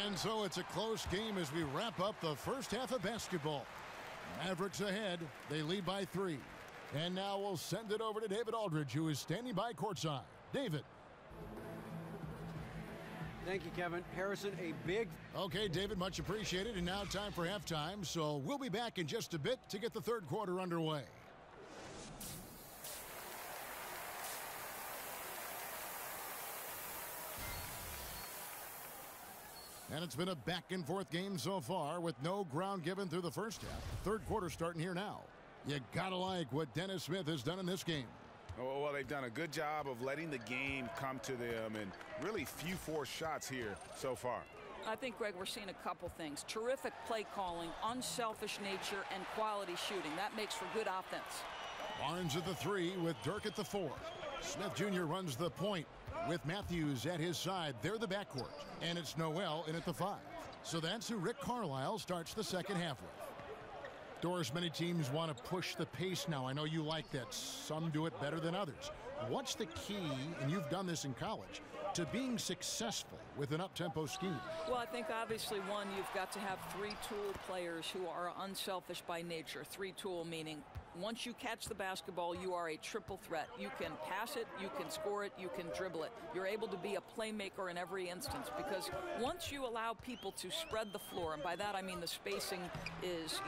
And so it's a close game as we wrap up the first half of basketball. Mavericks ahead. They lead by 3. And now we'll send it over to David Aldridge, who is standing by courtside. David. Thank you, Kevin. Harrison, a big... Okay, David, much appreciated. And now time for halftime. So we'll be back in just a bit to get the third quarter underway. And it's been a back-and-forth game so far with no ground given through the first half. Third quarter starting here now. You gotta like what Dennis Smith has done in this game. Oh, well, they've done a good job of letting the game come to them, and really few forced shots here so far. I think, Greg, we're seeing a couple things. Terrific play calling, unselfish nature, and quality shooting. That makes for good offense. Barnes at the 3 with Dirk at the 4. Smith Jr. runs the point with Matthews at his side. They're the backcourt. And it's Noel in at the 5. So that's who Rick Carlisle starts the second half with. Doris, many teams want to push the pace now. I know you like that. Some do it better than others. What's the key, and you've done this in college, to being successful with an up-tempo scheme? Well, I think obviously, one, you've got to have 3-tool players who are unselfish by nature. 3-tool meaning once you catch the basketball, you are a triple threat. You can pass it, you can score it, you can dribble it. You're able to be a playmaker in every instance, because once you allow people to spread the floor, and by that I mean the spacing is,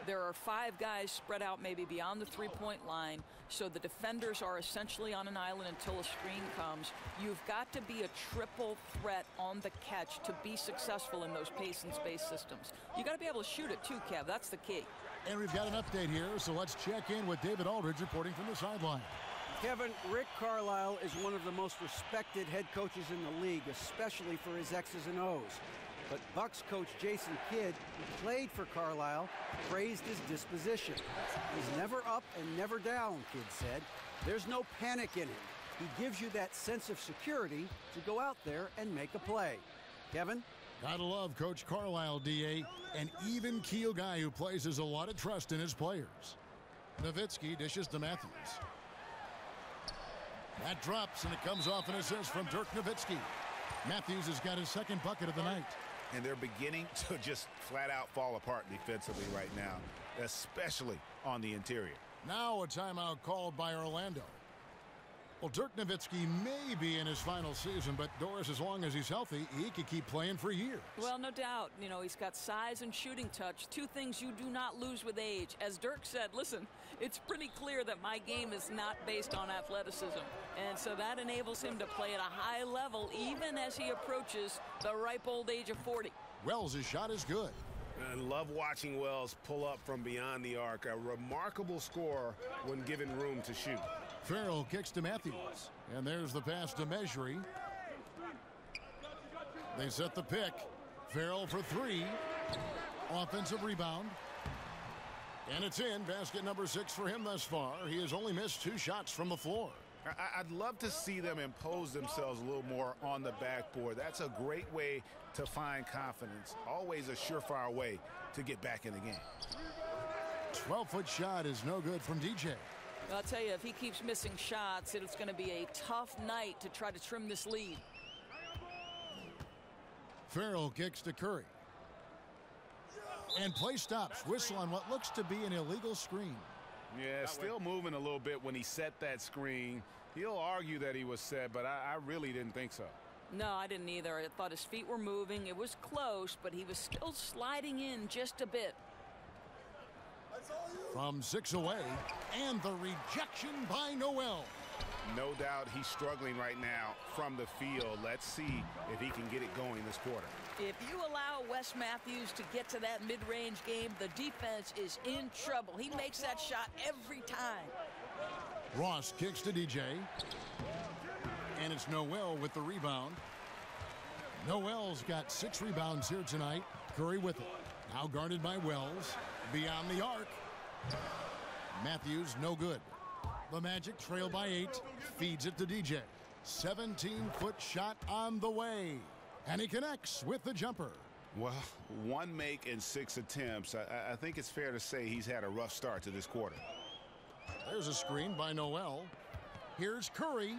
there are 5 guys spread out maybe beyond the 3-point line, so the defenders are essentially on an island until a screen comes. You've got to be a triple threat on the catch to be successful in those pace and space systems. You got to be able to shoot it too, Kev. That's the key. And we've got an update here, so let's check in with David Aldridge reporting from the sideline. Kevin, Rick Carlisle is one of the most respected head coaches in the league, especially for his X's and O's. But Bucks coach Jason Kidd, who played for Carlisle, praised his disposition. He's never up and never down, Kidd said. There's no panic in him. He gives you that sense of security to go out there and make a play. Kevin? Gotta love Coach Carlisle, D.A., an even-keel guy who places a lot of trust in his players. Nowitzki dishes to Matthews. That drops, and it comes off an assist from Dirk Nowitzki. Matthews has got his second bucket of the night. And they're beginning to just flat-out fall apart defensively right now, especially on the interior. Now a timeout called by Orlando. Well, Dirk Nowitzki may be in his final season, but Doris, as long as he's healthy, he could keep playing for years. Well, no doubt. He's got size and shooting touch, 2 things you do not lose with age. As Dirk said, listen, it's pretty clear that my game is not based on athleticism. And so that enables him to play at a high level, even as he approaches the ripe old age of 40. Wells' shot is good. And love watching Wells pull up from beyond the arc. A remarkable scorer when given room to shoot. Farrell kicks to Matthews. And there's the pass to Mejri. They set the pick. Farrell for 3. Offensive rebound. And it's in. Basket number 6 for him thus far. He has only missed 2 shots from the floor. I'd love to see them impose themselves a little more on the backboard. That's a great way to find confidence. Always a surefire way to get back in the game. 12-foot shot is no good from DJ. I'll tell you, if he keeps missing shots, it's going to be a tough night to try to trim this lead. Farrell kicks to Curry. And play stops. Whistle on what looks to be an illegal screen. Yeah, still moving a little bit when he set that screen. He'll argue that he was set, but I really didn't think so. No, I didn't either. I thought his feet were moving. It was close, but he was still sliding in just a bit. From 6 away, and the rejection by Noel. No doubt he's struggling right now from the field. Let's see if he can get it going this quarter. If you allow Wes Matthews to get to that mid-range game, the defense is in trouble. He makes that shot every time. Ross kicks to DJ. And it's Noel with the rebound. Noel's got 6 rebounds here tonight. Curry with it. Now guarded by Wells. Beyond the arc. Matthews no good. The Magic trail by 8. Feeds it to DJ. 17-foot shot on the way. And he connects with the jumper. Well, 1 make in 6 attempts. I think it's fair to say he's had a rough start to this quarter. There's a screen by Noel. Here's Curry.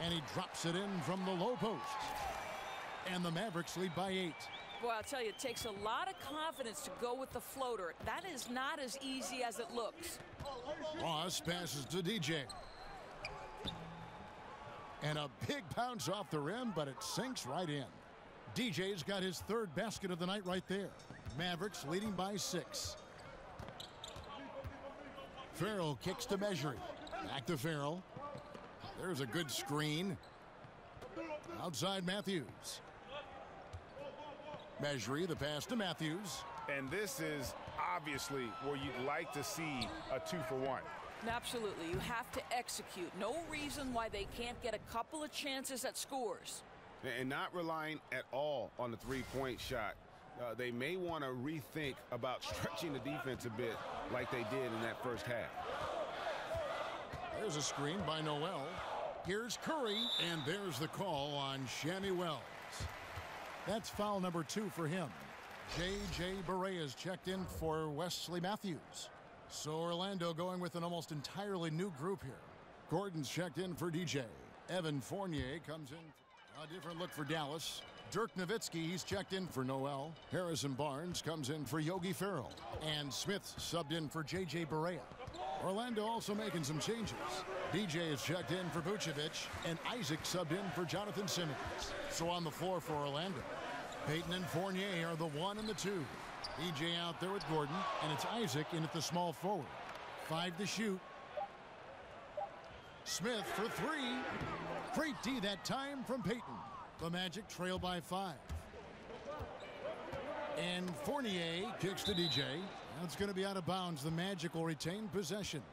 And he drops it in from the low post. And the Mavericks lead by 8. Boy, I'll tell you, it takes a lot of confidence to go with the floater. That is not as easy as it looks. Ross passes to DJ. And a big bounce off the rim, but it sinks right in. DJ's got his 3rd basket of the night right there. Mavericks leading by 6. Farrell kicks to Measury. Back to Farrell. There's a good screen. Outside Matthews. Measury, the pass to Matthews. And this is obviously where you'd like to see a 2-for-1. Absolutely. You have to execute. No reason why they can't get a couple of chances at scores. And not relying at all on the 3-point shot. They may want to rethink about stretching the defense a bit like they did in that first half. There's a screen by Noel. Here's Curry, and there's the call on Shammy Wells. That's foul number 2 for him. J.J. Barea's checked in for Wesley Matthews. So Orlando going with an almost entirely new group here. Gordon's checked in for DJ. Evan Fournier comes in. A different look for Dallas. Dirk Nowitzki, he's checked in for Noel. Harrison Barnes comes in for Yogi Ferrell. And Smith subbed in for J.J. Barea. Orlando also making some changes. DJ is checked in for Vucevic, and Isaac subbed in for Jonathan Simmons. So on the floor for Orlando, Payton and Fournier are the 1 and the 2. DJ out there with Gordon, and it's Isaac in at the small forward. 5 to shoot. Smith for 3. Great D that time from Payton. The Magic trail by 5. And Fournier kicks to DJ. That's going to be out of bounds. The Magic will retain possession.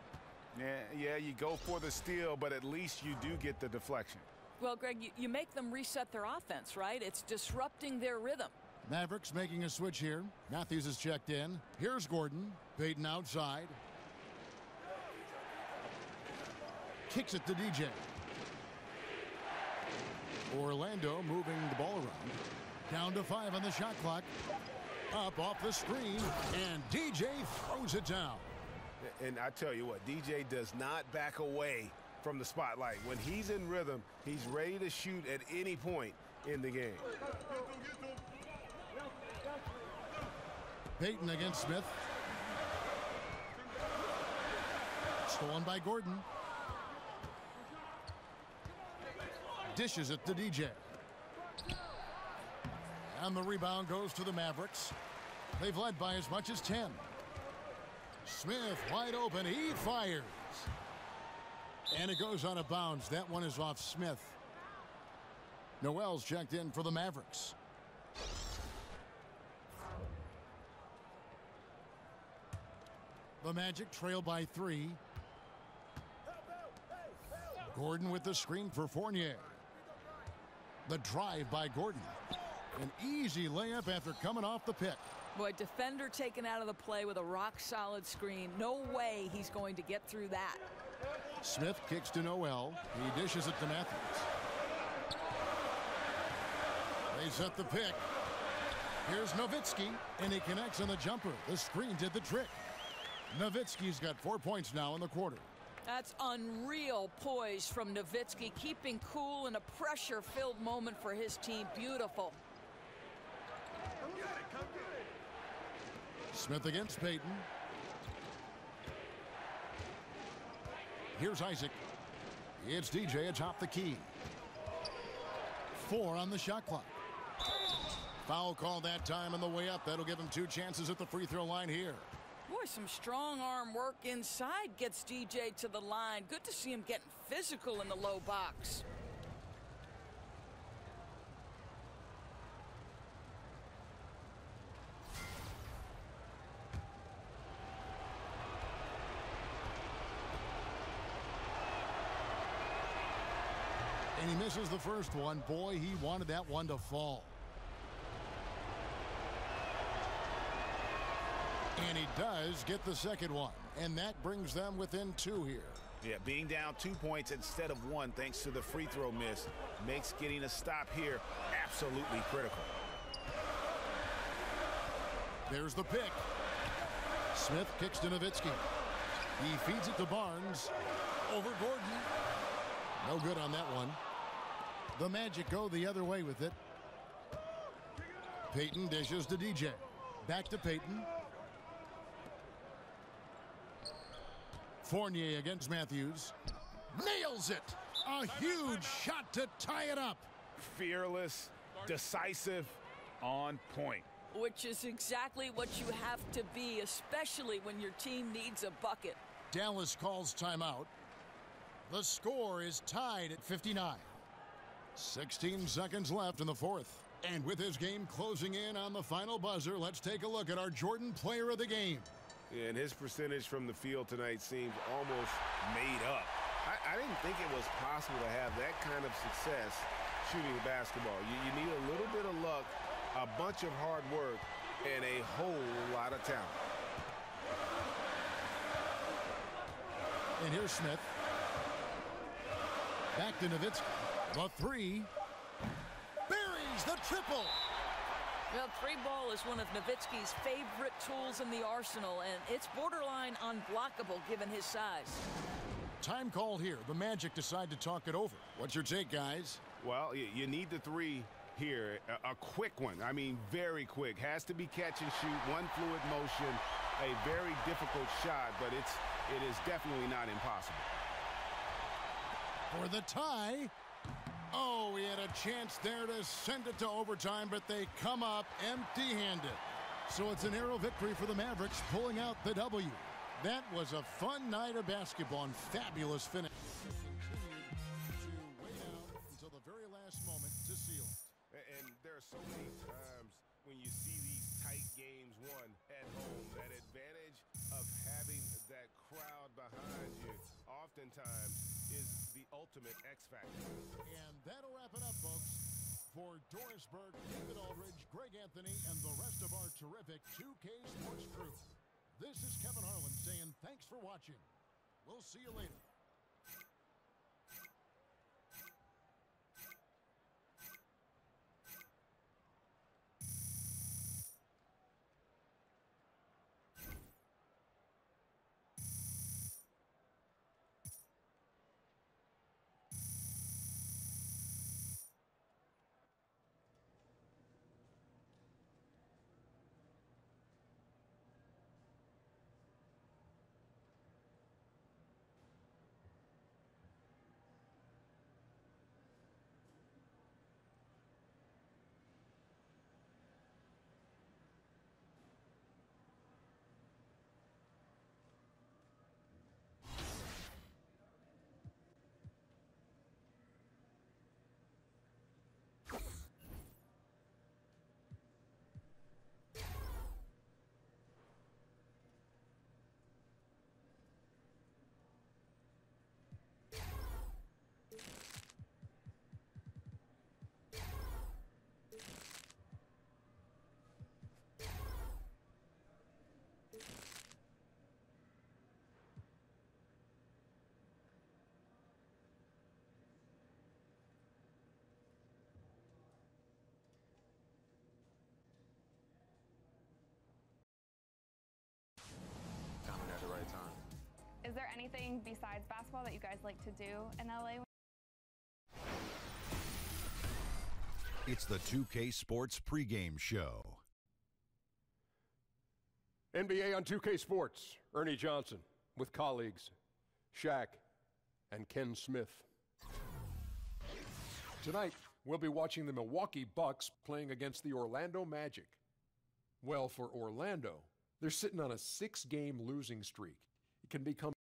Yeah, you go for the steal, but at least you do get the deflection. Well, Greg, you make them reset their offense, right? It's disrupting their rhythm. Mavericks making a switch here. Matthews is checked in. Here's Gordon. Payton outside. Kicks it to DJ. Orlando moving the ball around. Down to 5 on the shot clock. Up off the screen, and DJ throws it down. And I tell you what, DJ does not back away from the spotlight. When he's in rhythm, he's ready to shoot at any point in the game. Payton against Smith. Stolen by Gordon. Dishes it to DJ. And the rebound goes to the Mavericks. They've led by as much as 10. Smith wide open. He fires. And it goes out of bounds. That one is off Smith. Noel's checked in for the Mavericks. The Magic trail by 3. Gordon with the screen for Fournier. The drive by Gordon. An easy layup after coming off the pick. Boy, defender taken out of the play with a rock-solid screen. No way he's going to get through that. Smith kicks to Noel. He dishes it to Matthews. They set the pick. Here's Nowitzki, and he connects on the jumper. The screen did the trick. Nowitzki's got 4 points now in the quarter. That's unreal poise from Nowitzki, keeping cool in a pressure-filled moment for his team. Beautiful. Smith against Payton. Here's Isaac. It's DJ atop the key. 4 on the shot clock. Foul call that time on the way up. That'll give him 2 chances at the free throw line here. Boy, some strong arm work inside gets DJ to the line. Good to see him getting physical in the low box. And he misses the first one. Boy, he wanted that one to fall. And he does get the second one. And that brings them within 2 here. Yeah, being down 2 points instead of 1 thanks to the free throw miss makes getting a stop here absolutely critical. There's the pick. Smith kicks to Nowitzki. He feeds it to Barnes. Over Gordon. No good on that one. The Magic go the other way with it. Payton dishes to DJ. Back to Payton. Fournier against Matthews. Nails it. A huge shot to tie it up. Fearless, decisive, on point. Which is exactly what you have to be, especially when your team needs a bucket. Dallas calls timeout. The score is tied at 59. 16 seconds left in the fourth. And with his game closing in on the final buzzer, let's take a look at our Jordan Player of the Game. Yeah, and his percentage from the field tonight seems almost made up. I didn't think it was possible to have that kind of success shooting the basketball. You need a little bit of luck, a bunch of hard work, and a whole lot of talent. And here's Smith. Back to Nowitzki. The three. Buries the triple. Well, three ball is one of Nowitzki's favorite tools in the arsenal, and it's borderline unblockable given his size. Time called here. The Magic decide to talk it over. What's your take, guys? Well, you need the three here. A quick one. I mean, very quick. Has to be catch and shoot. One fluid motion. A very difficult shot, but it is definitely not impossible. For the tie. Oh, he had a chance there to send it to overtime, but they come up empty-handed. So it's a narrow victory for the Mavericks, pulling out the W. That was a fun night of basketball and fabulous finish. Continued to wait out until the very last moment to seal it. And there are so many times when you see these tight games won at home, that advantage of having that crowd behind you oftentimes is the ultimate X factor. And that'll wrap it up, folks. For Doris Burke, David Aldridge, Greg Anthony, and the rest of our terrific 2K Sports crew, this is Kevin Harlan saying thanks for watching. We'll see you later. Is there anything besides basketball that you guys like to do in LA? It's the 2K Sports pregame show. NBA on 2K Sports. Ernie Johnson with colleagues Shaq and Ken Smith. Tonight, we'll be watching the Milwaukee Bucks playing against the Orlando Magic. Well, for Orlando, They're sitting on a 6-game losing streak. It can become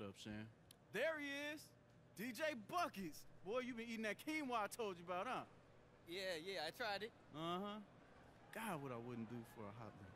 What up, Sam? There he is. DJ Buckets. Boy, you been eating that quinoa I told you about, huh? Yeah, I tried it. Uh-huh. God, what I wouldn't do for a hot dog.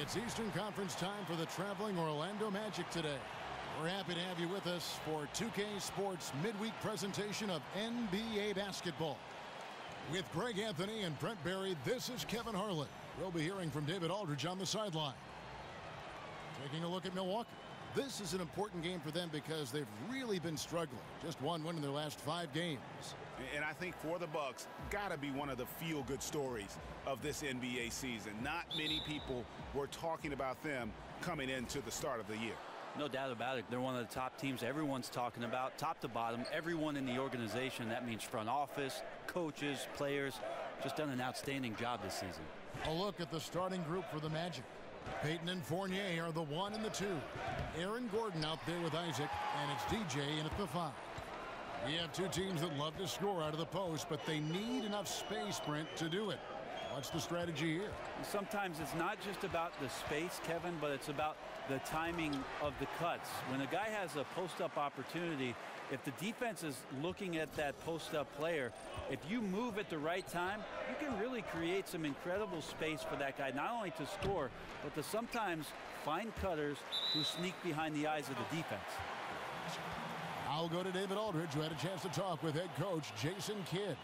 It's Eastern Conference time for the traveling Orlando Magic today. We're happy to have you with us for 2K Sports midweek presentation of NBA basketball. With Greg Anthony and Brent Barry, this is Kevin Harlan. We'll be hearing from David Aldridge on the sideline. Taking a look at Milwaukee. This is an important game for them because they've really been struggling. Just one win in their last 5 games. And I think for the Bucks, got to be one of the feel-good stories of this NBA season. Not many people were talking about them coming into the start of the year. No doubt about it. They're one of the top teams everyone's talking about, top to bottom. Everyone in the organization, that means front office, coaches, players, just done an outstanding job this season. A look at the starting group for the Magic. Peyton and Fournier are the 1 and the 2. Aaron Gordon out there with Isaac, and it's DJ in at the 5. We have 2 teams that love to score out of the post, but they need enough space, Brent, to do it. What's the strategy here? Sometimes it's not just about the space, Kevin, but it's about the timing of the cuts. When a guy has a post-up opportunity, if the defense is looking at that post-up player, if you move at the right time, you can really create some incredible space for that guy, not only to score, but to sometimes find cutters who sneak behind the eyes of the defense. I'll go to David Aldridge, who had a chance to talk with head coach Jason Kidd.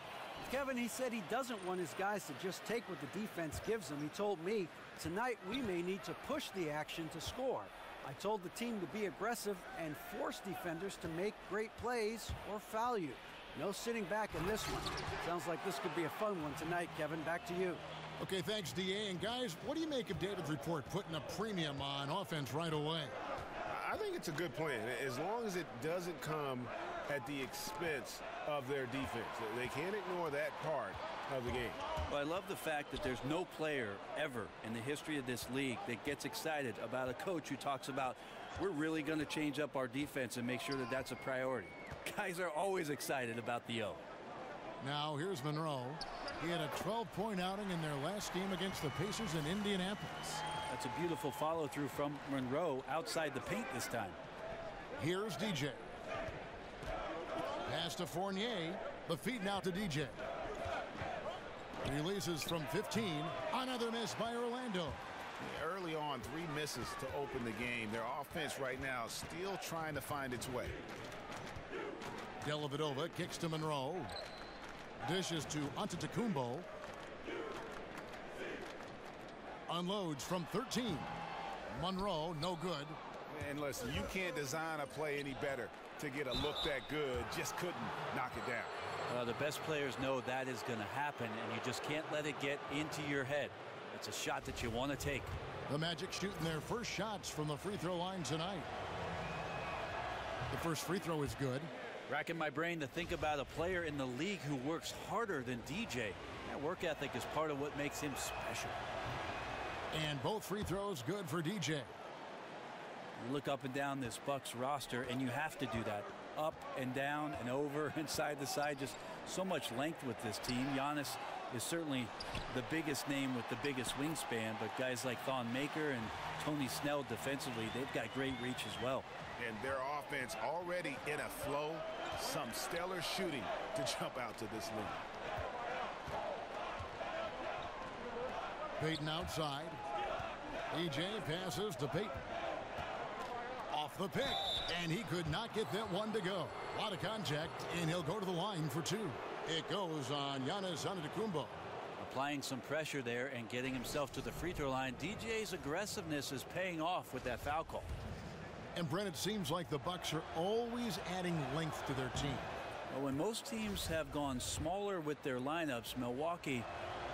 Kevin, he said he doesn't want his guys to just take what the defense gives them. He told me, tonight we may need to push the action to score. I told the team to be aggressive and force defenders to make great plays or foul you. No sitting back in this one. Sounds like this could be a fun one tonight, Kevin. Back to you. Okay, thanks, D.A. And guys, what do you make of David's report putting a premium on offense right away? I think it's a good plan, as long as it doesn't come at the expense of their defense. They can't ignore that part of the game. Well, I love the fact that there's no player ever in the history of this league that gets excited about a coach who talks about, we're really going to change up our defense and make sure that that's a priority. Guys are always excited about the O. Now here's Monroe. He had a 12-point outing in their last game against the Pacers in Indianapolis. That's a beautiful follow-through from Monroe outside the paint this time. Here's DJ. Pass to Fournier. The feed now to DJ. Releases from 15. Another miss by Orlando. Early on, 3 misses to open the game. Their offense right now still trying to find its way. Dellavedova kicks to Monroe. Dishes to Antetokounmpo. Unloads from 13. Monroe, no good. And listen, you can't design a play any better to get a look that good. Just couldn't knock it down. The best players know that is going to happen, and you just can't let it get into your head. It's a shot that you want to take. The Magic shooting their first shots from the free throw line tonight. The first free throw is good. Racking my brain to think about a player in the league who works harder than DJ. That work ethic is part of what makes him special. And both free throws good for DJ. You look up and down this Bucks roster, and you have to do that. Up and down and over and side to side. Just so much length with this team. Giannis is certainly the biggest name with the biggest wingspan, but guys like Thon Maker and Tony Snell defensively, they've got great reach as well. And their offense already in a flow. Some stellar shooting to jump out to this league. Payton outside. EJ passes to Payton. Off the pick, and he could not get that one to go. A lot of contact, and he'll go to the line for 2. It goes on Giannis Antetokounmpo. Applying some pressure there and getting himself to the free throw line. DJ's aggressiveness is paying off with that foul call. And Brent, it seems like the Bucks are always adding length to their team. Well, when most teams have gone smaller with their lineups, Milwaukee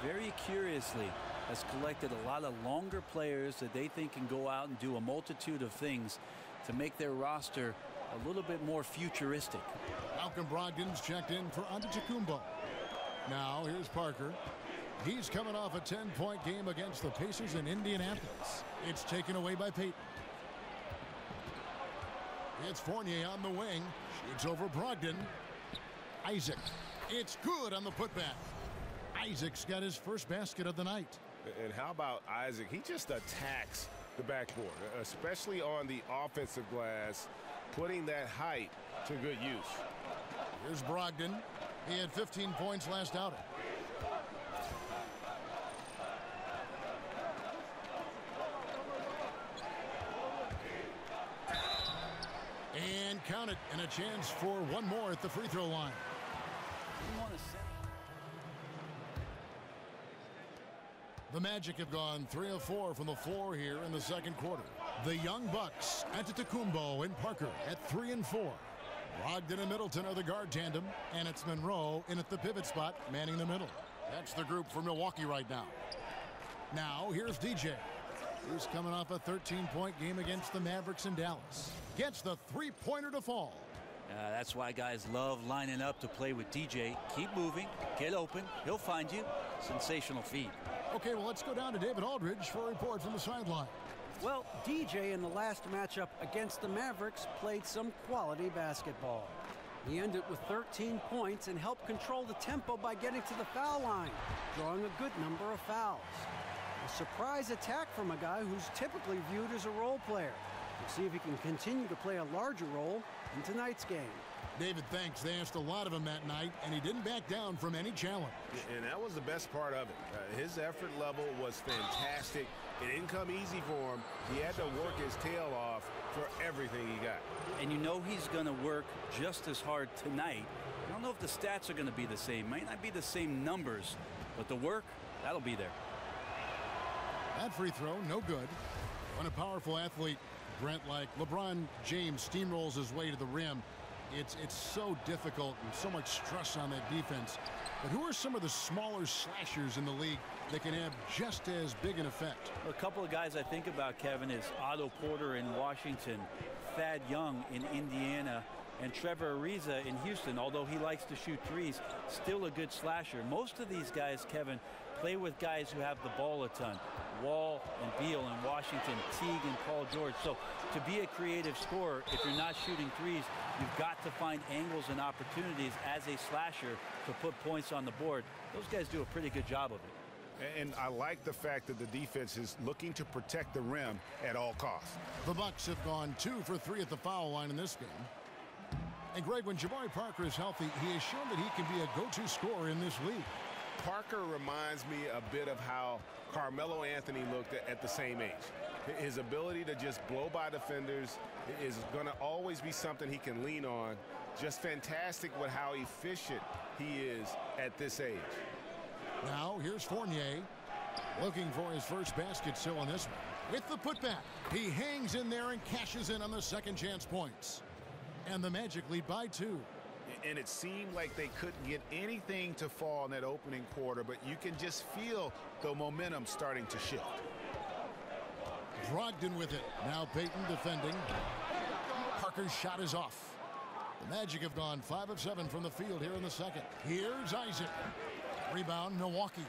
very curiously has collected a lot of longer players that they think can go out and do a multitude of things to make their roster a little bit more futuristic. Malcolm Brogdon's checked in for Antetokounmpo. Now here's Parker. He's coming off a 10-point game against the Pacers in Indianapolis. It's taken away by Payton. It's Fournier on the wing. Shoots over Brogdon. Isaac. It's good on the putback. Isaac's got his first basket of the night. And how about Isaac? He just attacks the backboard, especially on the offensive glass, putting that height to good use. Here's Brogdon. He had 15 points last outing. And count it, and a chance for one more at the free throw line. The Magic have gone 3 of 4 from the floor here in the second quarter. The young Bucks, Antetokounmpo and Parker at 3 and 4. Brogdon and Middleton are the guard tandem, and it's Monroe in at the pivot spot, manning the middle. That's the group for Milwaukee right now. Now here's DJ. He's coming off a 13-point game against the Mavericks in Dallas. Gets the three-pointer to fall. That's why guys love lining up to play with DJ. Keep moving, get open, he'll find you. Sensational feed. Okay, well, let's go down to David Aldridge for a report from the sideline. Well, DJ in the last matchup against the Mavericks played some quality basketball. He ended with 13 points and helped control the tempo by getting to the foul line, drawing a good number of fouls. A surprise attack from a guy who's typically viewed as a role player. We'll see if he can continue to play a larger role in tonight's game. David, thanks. They asked a lot of him that night, and he didn't back down from any challenge. And that was the best part of it. His effort level was fantastic. It didn't come easy for him. He had to work his tail off for everything he got. And you know he's going to work just as hard tonight. I don't know if the stats are going to be the same. Might not be the same numbers, but the work, that'll be there. That free throw, no good. When a powerful athlete, Brent, like LeBron James, steamrolls his way to the rim, it's so difficult and so much stress on that defense. But who are some of the smaller slashers in the league that can have just as big an effect? A couple of guys I think about, Kevin, is Otto Porter in Washington, Thad Young in Indiana, and Trevor Ariza in Houston. Although he likes to shoot threes, still a good slasher. Most of these guys, Kevin, play with guys who have the ball a ton. Wall and Beal in Washington, Teague and Paul George. So to be a creative scorer, if you're not shooting threes, you've got to find angles and opportunities as a slasher to put points on the board. Those guys do a pretty good job of it. And I like the fact that the defense is looking to protect the rim at all costs. The Bucks have gone 2 for 3 at the foul line in this game. And Greg, when Jabari Parker is healthy, he has shown that he can be a go-to scorer in this league. Parker reminds me a bit of how Carmelo Anthony looked at the same age. His ability to just blow by defenders is going to always be something he can lean on. Just fantastic with how efficient he is at this age. Now here's Fournier looking for his first basket still in this one. With the putback, he hangs in there and cashes in on the second chance points. And the Magic lead by 2. And it seemed like they couldn't get anything to fall in that opening quarter, but you can just feel the momentum starting to shift. Brogdon with it. Now Payton defending. Parker's shot is off. The Magic have gone 5 of 7 from the field here in the second. Here's Isaac. Rebound, Milwaukee.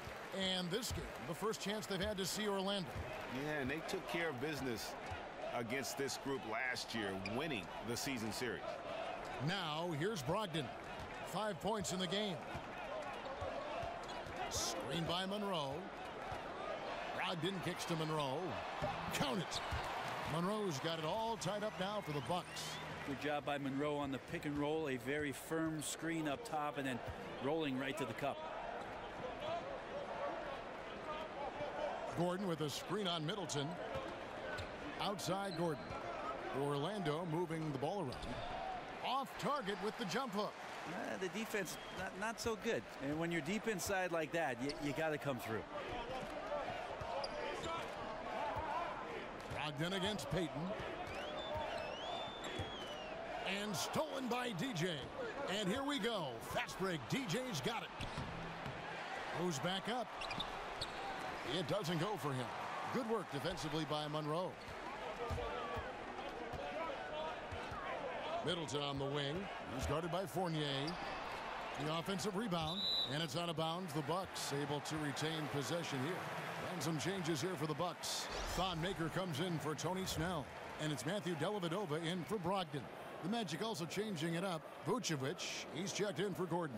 And this game, the first chance they've had to see Orlando. Yeah, and they took care of business against this group last year, winning the season series. Now, here's Brogdon. 5 points in the game. Screen by Monroe. Brogdon kicks to Monroe. Count it. Monroe's got it all tied up now for the Bucks. Good job by Monroe on the pick and roll. A very firm screen up top and then rolling right to the cup. Gordon with a screen on Middleton. Outside Gordon. Orlando moving the ball around. Off target with the jump hook. The defense not so good. And when you're deep inside like that, you got to come through. Brogdon against Payton. And stolen by DJ. And here we go. Fast break. DJ's got it. Goes back up. It doesn't go for him. Good work defensively by Monroe. Middleton on the wing. He's guarded by Fournier. The offensive rebound. And it's out of bounds. The Bucks able to retain possession here. And some changes here for the Bucks. Thon Maker comes in for Tony Snell. And it's Matthew Dellavedova in for Brogdon. The Magic also changing it up. Vucevic, he's checked in for Gordon.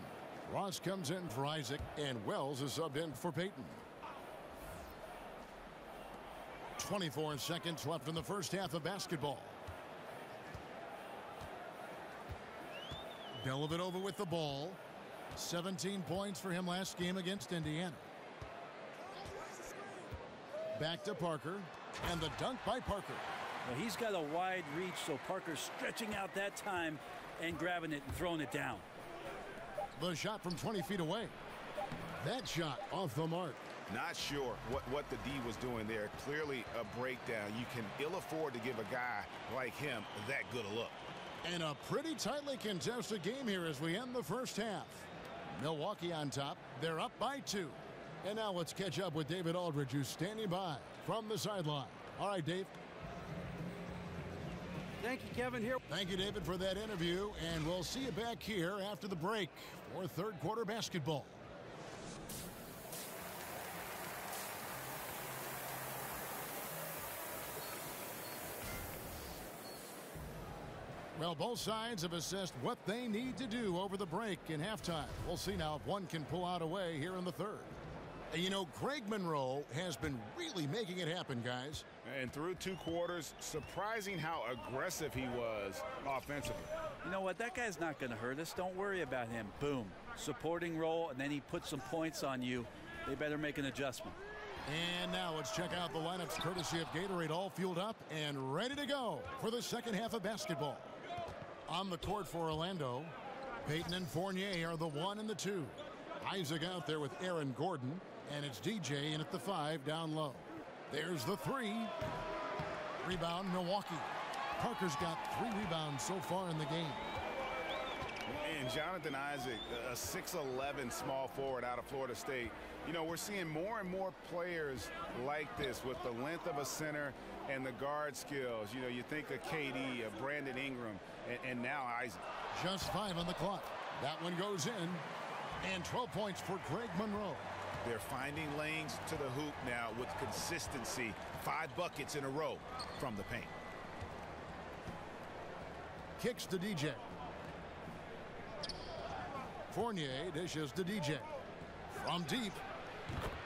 Ross comes in for Isaac. And Wells is subbed in for Payton. 24 seconds left in the first half of basketball. Dellavedova with the ball. 17 points for him last game against Indiana. Back to Parker. And the dunk by Parker. Well, he's got a wide reach, so Parker's stretching out that time and grabbing it and throwing it down. The shot from 20 feet away. That shot off the mark. Not sure what the D was doing there. Clearly a breakdown. You can ill afford to give a guy like him that good a look. And a pretty tightly contested game here as we end the first half. Milwaukee on top. They're up by 2. And now let's catch up with David Aldridge, who's standing by from the sideline. All right, Dave. Thank you, Kevin. Here. Thank you, David, for that interview. And we'll see you back here after the break for third quarter basketball. Well, both sides have assessed what they need to do over the break in halftime. We'll see now if one can pull out a way here in the third. You know, Greg Monroe has been really making it happen, guys. And through 2 quarters, surprising how aggressive he was offensively. You know what? That guy's not going to hurt us. Don't worry about him. Boom. Supporting role, and then he puts some points on you. They better make an adjustment. And now let's check out the lineups courtesy of Gatorade, all fueled up and ready to go for the second half of basketball. On the court for Orlando, Payton and Fournier are the 1 and the 2. Isaac out there with Aaron Gordon, and it's DJ in at the 5 down low. There's the 3. Rebound, Milwaukee. Parker's got 3 rebounds so far in the game. And Jonathan Isaac, a 6'11" small forward out of Florida State. You know, we're seeing more and more players like this with the length of a center and the guard skills. You know, you think of KD, of Brandon Ingram, and now Isaac. Just 5 on the clock. That one goes in. And 12 points for Greg Monroe. They're finding lanes to the hoop now with consistency. 5 buckets in a row from the paint. Kicks to DJ. Fournier dishes to DJ. From deep.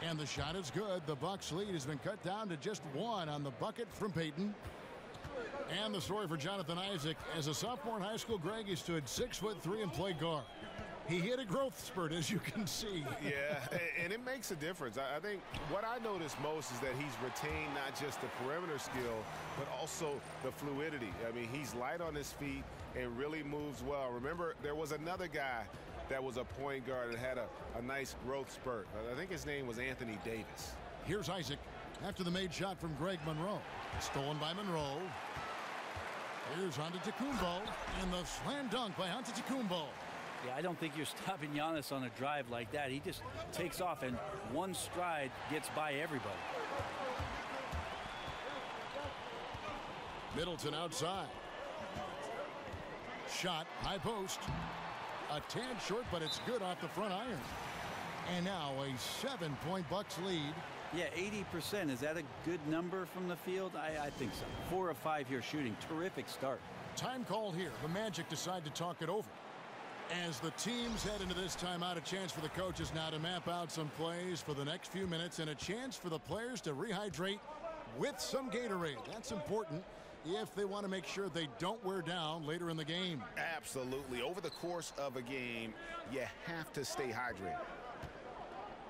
And the shot is good. The Bucks lead has been cut down to just 1 on the bucket from Payton. And the story for Jonathan Isaac. As a sophomore in high school, Greg, he stood 6'3" and played guard. He hit a growth spurt, as you can see. Yeah, and it makes a difference. I think what I notice most is that he's retained not just the perimeter skill, but also the fluidity. I mean, he's light on his feet and really moves well. Remember, there was another guy that was a point guard that had a nice growth spurt. I think his name was Anthony Davis. Here's Isaac after the made shot from Greg Monroe. Stolen by Monroe. Here's Antetokounmpo, and the slam dunk by Antetokounmpo. Yeah, I don't think you're stopping Giannis on a drive like that. He just takes off and one stride gets by everybody. Middleton outside. Shot, high post. A tad short, but it's good off the front iron. And now a 7-point Bucks lead. Yeah, 80%. Is that a good number from the field? I think so. 4 of 5 here shooting. Terrific start. Time call here. The Magic decide to talk it over. As the teams head into this timeout, a chance for the coaches now to map out some plays for the next few minutes and a chance for the players to rehydrate with some Gatorade. That's important if they want to make sure they don't wear down later in the game. Absolutely. Over the course of a game, you have to stay hydrated.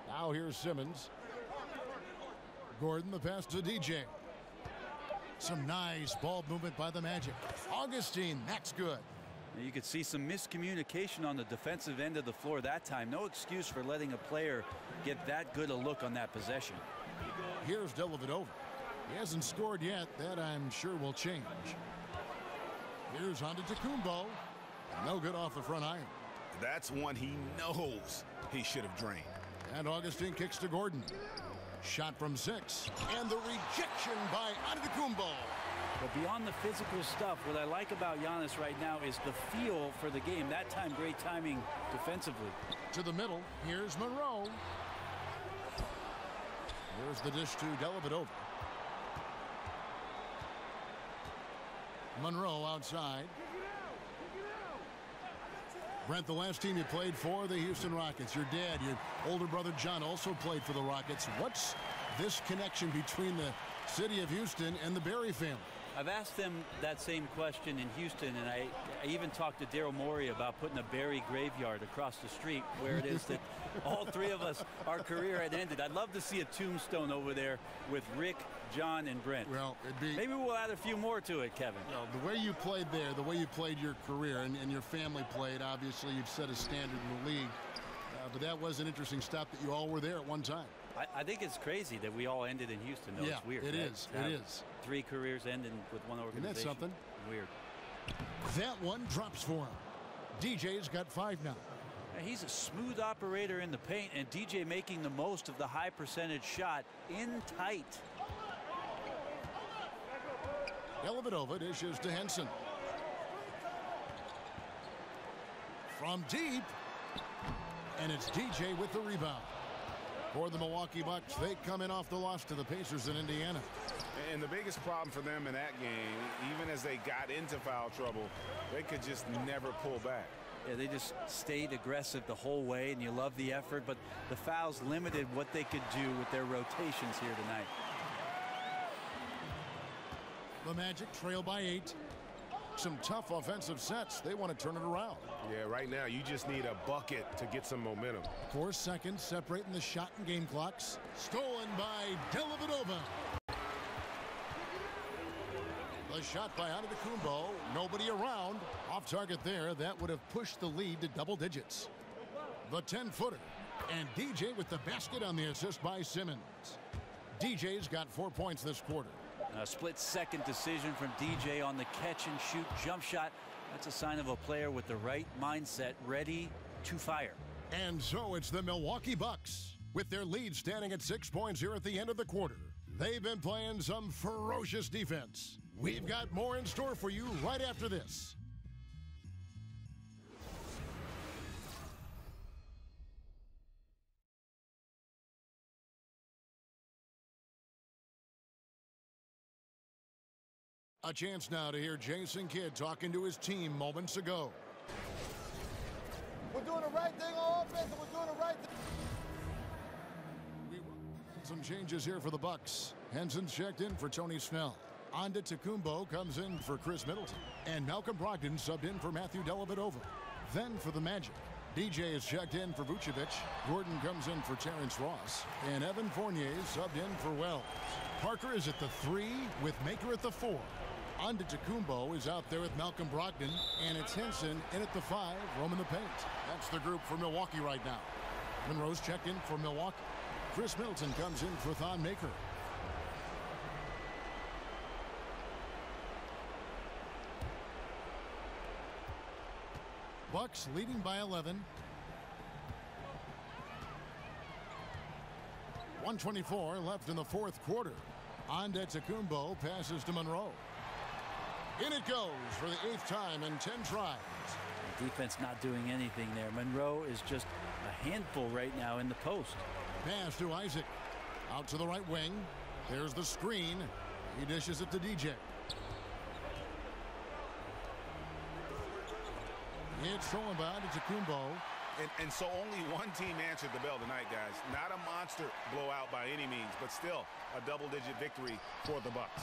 Now here's Simmons. Gordon, the pass to DJ. Some nice ball movement by the Magic. Augustine, that's good. You could see some miscommunication on the defensive end of the floor that time. No excuse for letting a player get that good a look on that possession. Here's Dellavedova. He hasn't scored yet. That I'm sure will change. Here's Antetokounmpo. No good off the front iron. That's one he knows he should have drained. And Augustine kicks to Gordon. Shot from 6. And the rejection by Antetokounmpo. But beyond the physical stuff, what I like about Giannis right now is the feel for the game. That time, great timing defensively. To the middle, here's Monroe. Here's the dish to Dellavedova. Monroe outside. Brent, the last team you played for, the Houston Rockets. Your dad, your older brother John, also played for the Rockets. What's this connection between the city of Houston and the Berry family? I've asked them that same question in Houston, and I even talked to Daryl Morey about putting a Berry graveyard across the street where it is that all 3 of us, our career had ended. I'd love to see a tombstone over there with Rick, John, and Brent. Well, it'd be... Maybe we'll add a few more to it, Kevin. Well, the way you played there, the way you played your career, and your family played, obviously you've set a standard in the league. But that was an interesting stop that you all were there at one time. I think it's crazy that we all ended in Houston, though. Yeah, it's weird. It is. 3 careers ending with one organization. Isn't that something? Weird. That one drops for him. DJ's got 5 now. He's a smooth operator in the paint, and DJ making the most of the high percentage shot in tight. Dellavedova dishes to Henson. From deep. And it's DJ with the rebound. For the Milwaukee Bucks, they come in off the loss to the Pacers in Indiana. And the biggest problem for them in that game, even as as they got into foul trouble, they could just never pull back. Yeah, they just stayed aggressive the whole way, and you love the effort, but the fouls limited what they could do with their rotations here tonight. The Magic trail by 8. Some tough offensive sets. They want to turn it around. Yeah, right now you just need a bucket to get some momentum. 4 seconds separating the shot and game clocks. Stolen by Dellavedova. The shot by Antetokounmpo. Nobody around. Off target there. That would have pushed the lead to double digits. The 10-footer. And DJ with the basket on the assist by Simmons. DJ's got 4 points this quarter. A split-second decision from DJ on the catch-and-shoot jump shot. That's a sign of a player with the right mindset, ready to fire. And so it's the Milwaukee Bucks, with their lead standing at 6 points here at the end of the quarter. They've been playing some ferocious defense. We've got more in store for you right after this. A chance now to hear Jason Kidd talking to his team moments ago. We're doing the right thing on offense, and we're doing the right thing. Some changes here for the Bucks. Henson's checked in for Tony Snell. Antetokounmpo comes in for Chris Middleton. And Malcolm Brogdon subbed in for Matthew Dellavedova. Then for the Magic, DJ is checked in for Vucevic. Gordon comes in for Terrence Ross. And Evan Fournier subbed in for Wells. Parker is at the 3 with Maker at the 4. Antetokounmpo is out there with Malcolm Brogdon, and it's Henson in at the 5, roaming the paint. That's the group for Milwaukee right now. Monroe's checked in for Milwaukee. Chris Middleton comes in for Thon Maker. Bucks leading by 11. 1:24 left in the fourth quarter. Antetokounmpo passes to Monroe. In it goes for the 8th time in 10 tries. The defense not doing anything there. Monroe is just a handful right now in the post. Pass to Isaac. Out to the right wing. There's the screen. He dishes it to DJ. It's stolen by Antetokounmpo. And so only one team answered the bell tonight, guys. Not a monster blowout by any means, but still a double-digit victory for the Bucks.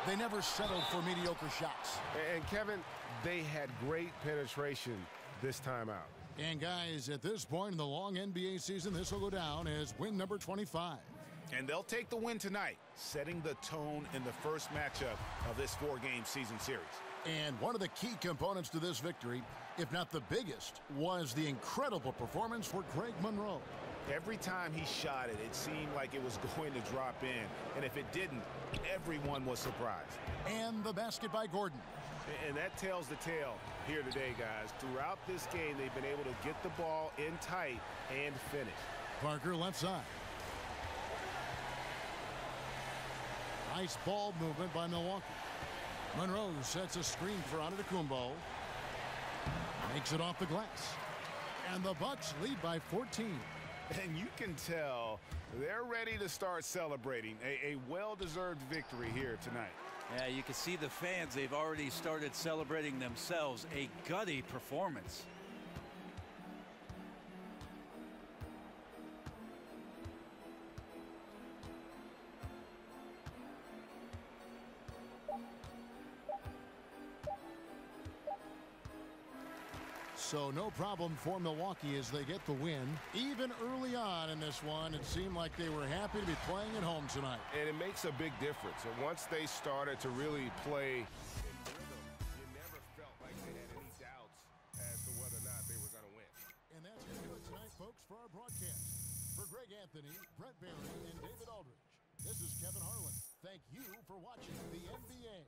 They never settled for mediocre shots. And Kevin, they had great penetration this time out. And guys, at this point in the long NBA season, this will go down as win number 25. And they'll take the win tonight, setting the tone in the first matchup of this 4-game season series. And one of the key components to this victory, if not the biggest, was the incredible performance for Greg Monroe. Every time he shot it, it seemed like it was going to drop in. And if it didn't, everyone was surprised. And the basket by Gordon. And that tells the tale here today, guys. Throughout this game, they've been able to get the ball in tight and finish. Parker left side. Nice ball movement by Milwaukee. Monroe sets a screen for Antetokounmpo. Makes it off the glass. And the Bucks lead by 14. And you can tell they're ready to start celebrating a well-deserved victory here tonight. Yeah, you can see the fans. They've already started celebrating themselves. A gutty performance. So no problem for Milwaukee as they get the win. Even early on in this one, it seemed like they were happy to be playing at home tonight. And it makes a big difference. And once they started to really play in rhythm, you never felt like they had any doubts as to whether or not they were going to win. And that's going to do it tonight, folks, for our broadcast. For Greg Anthony, Brett Barry, and David Aldridge, this is Kevin Harlan. Thank you for watching the NBA.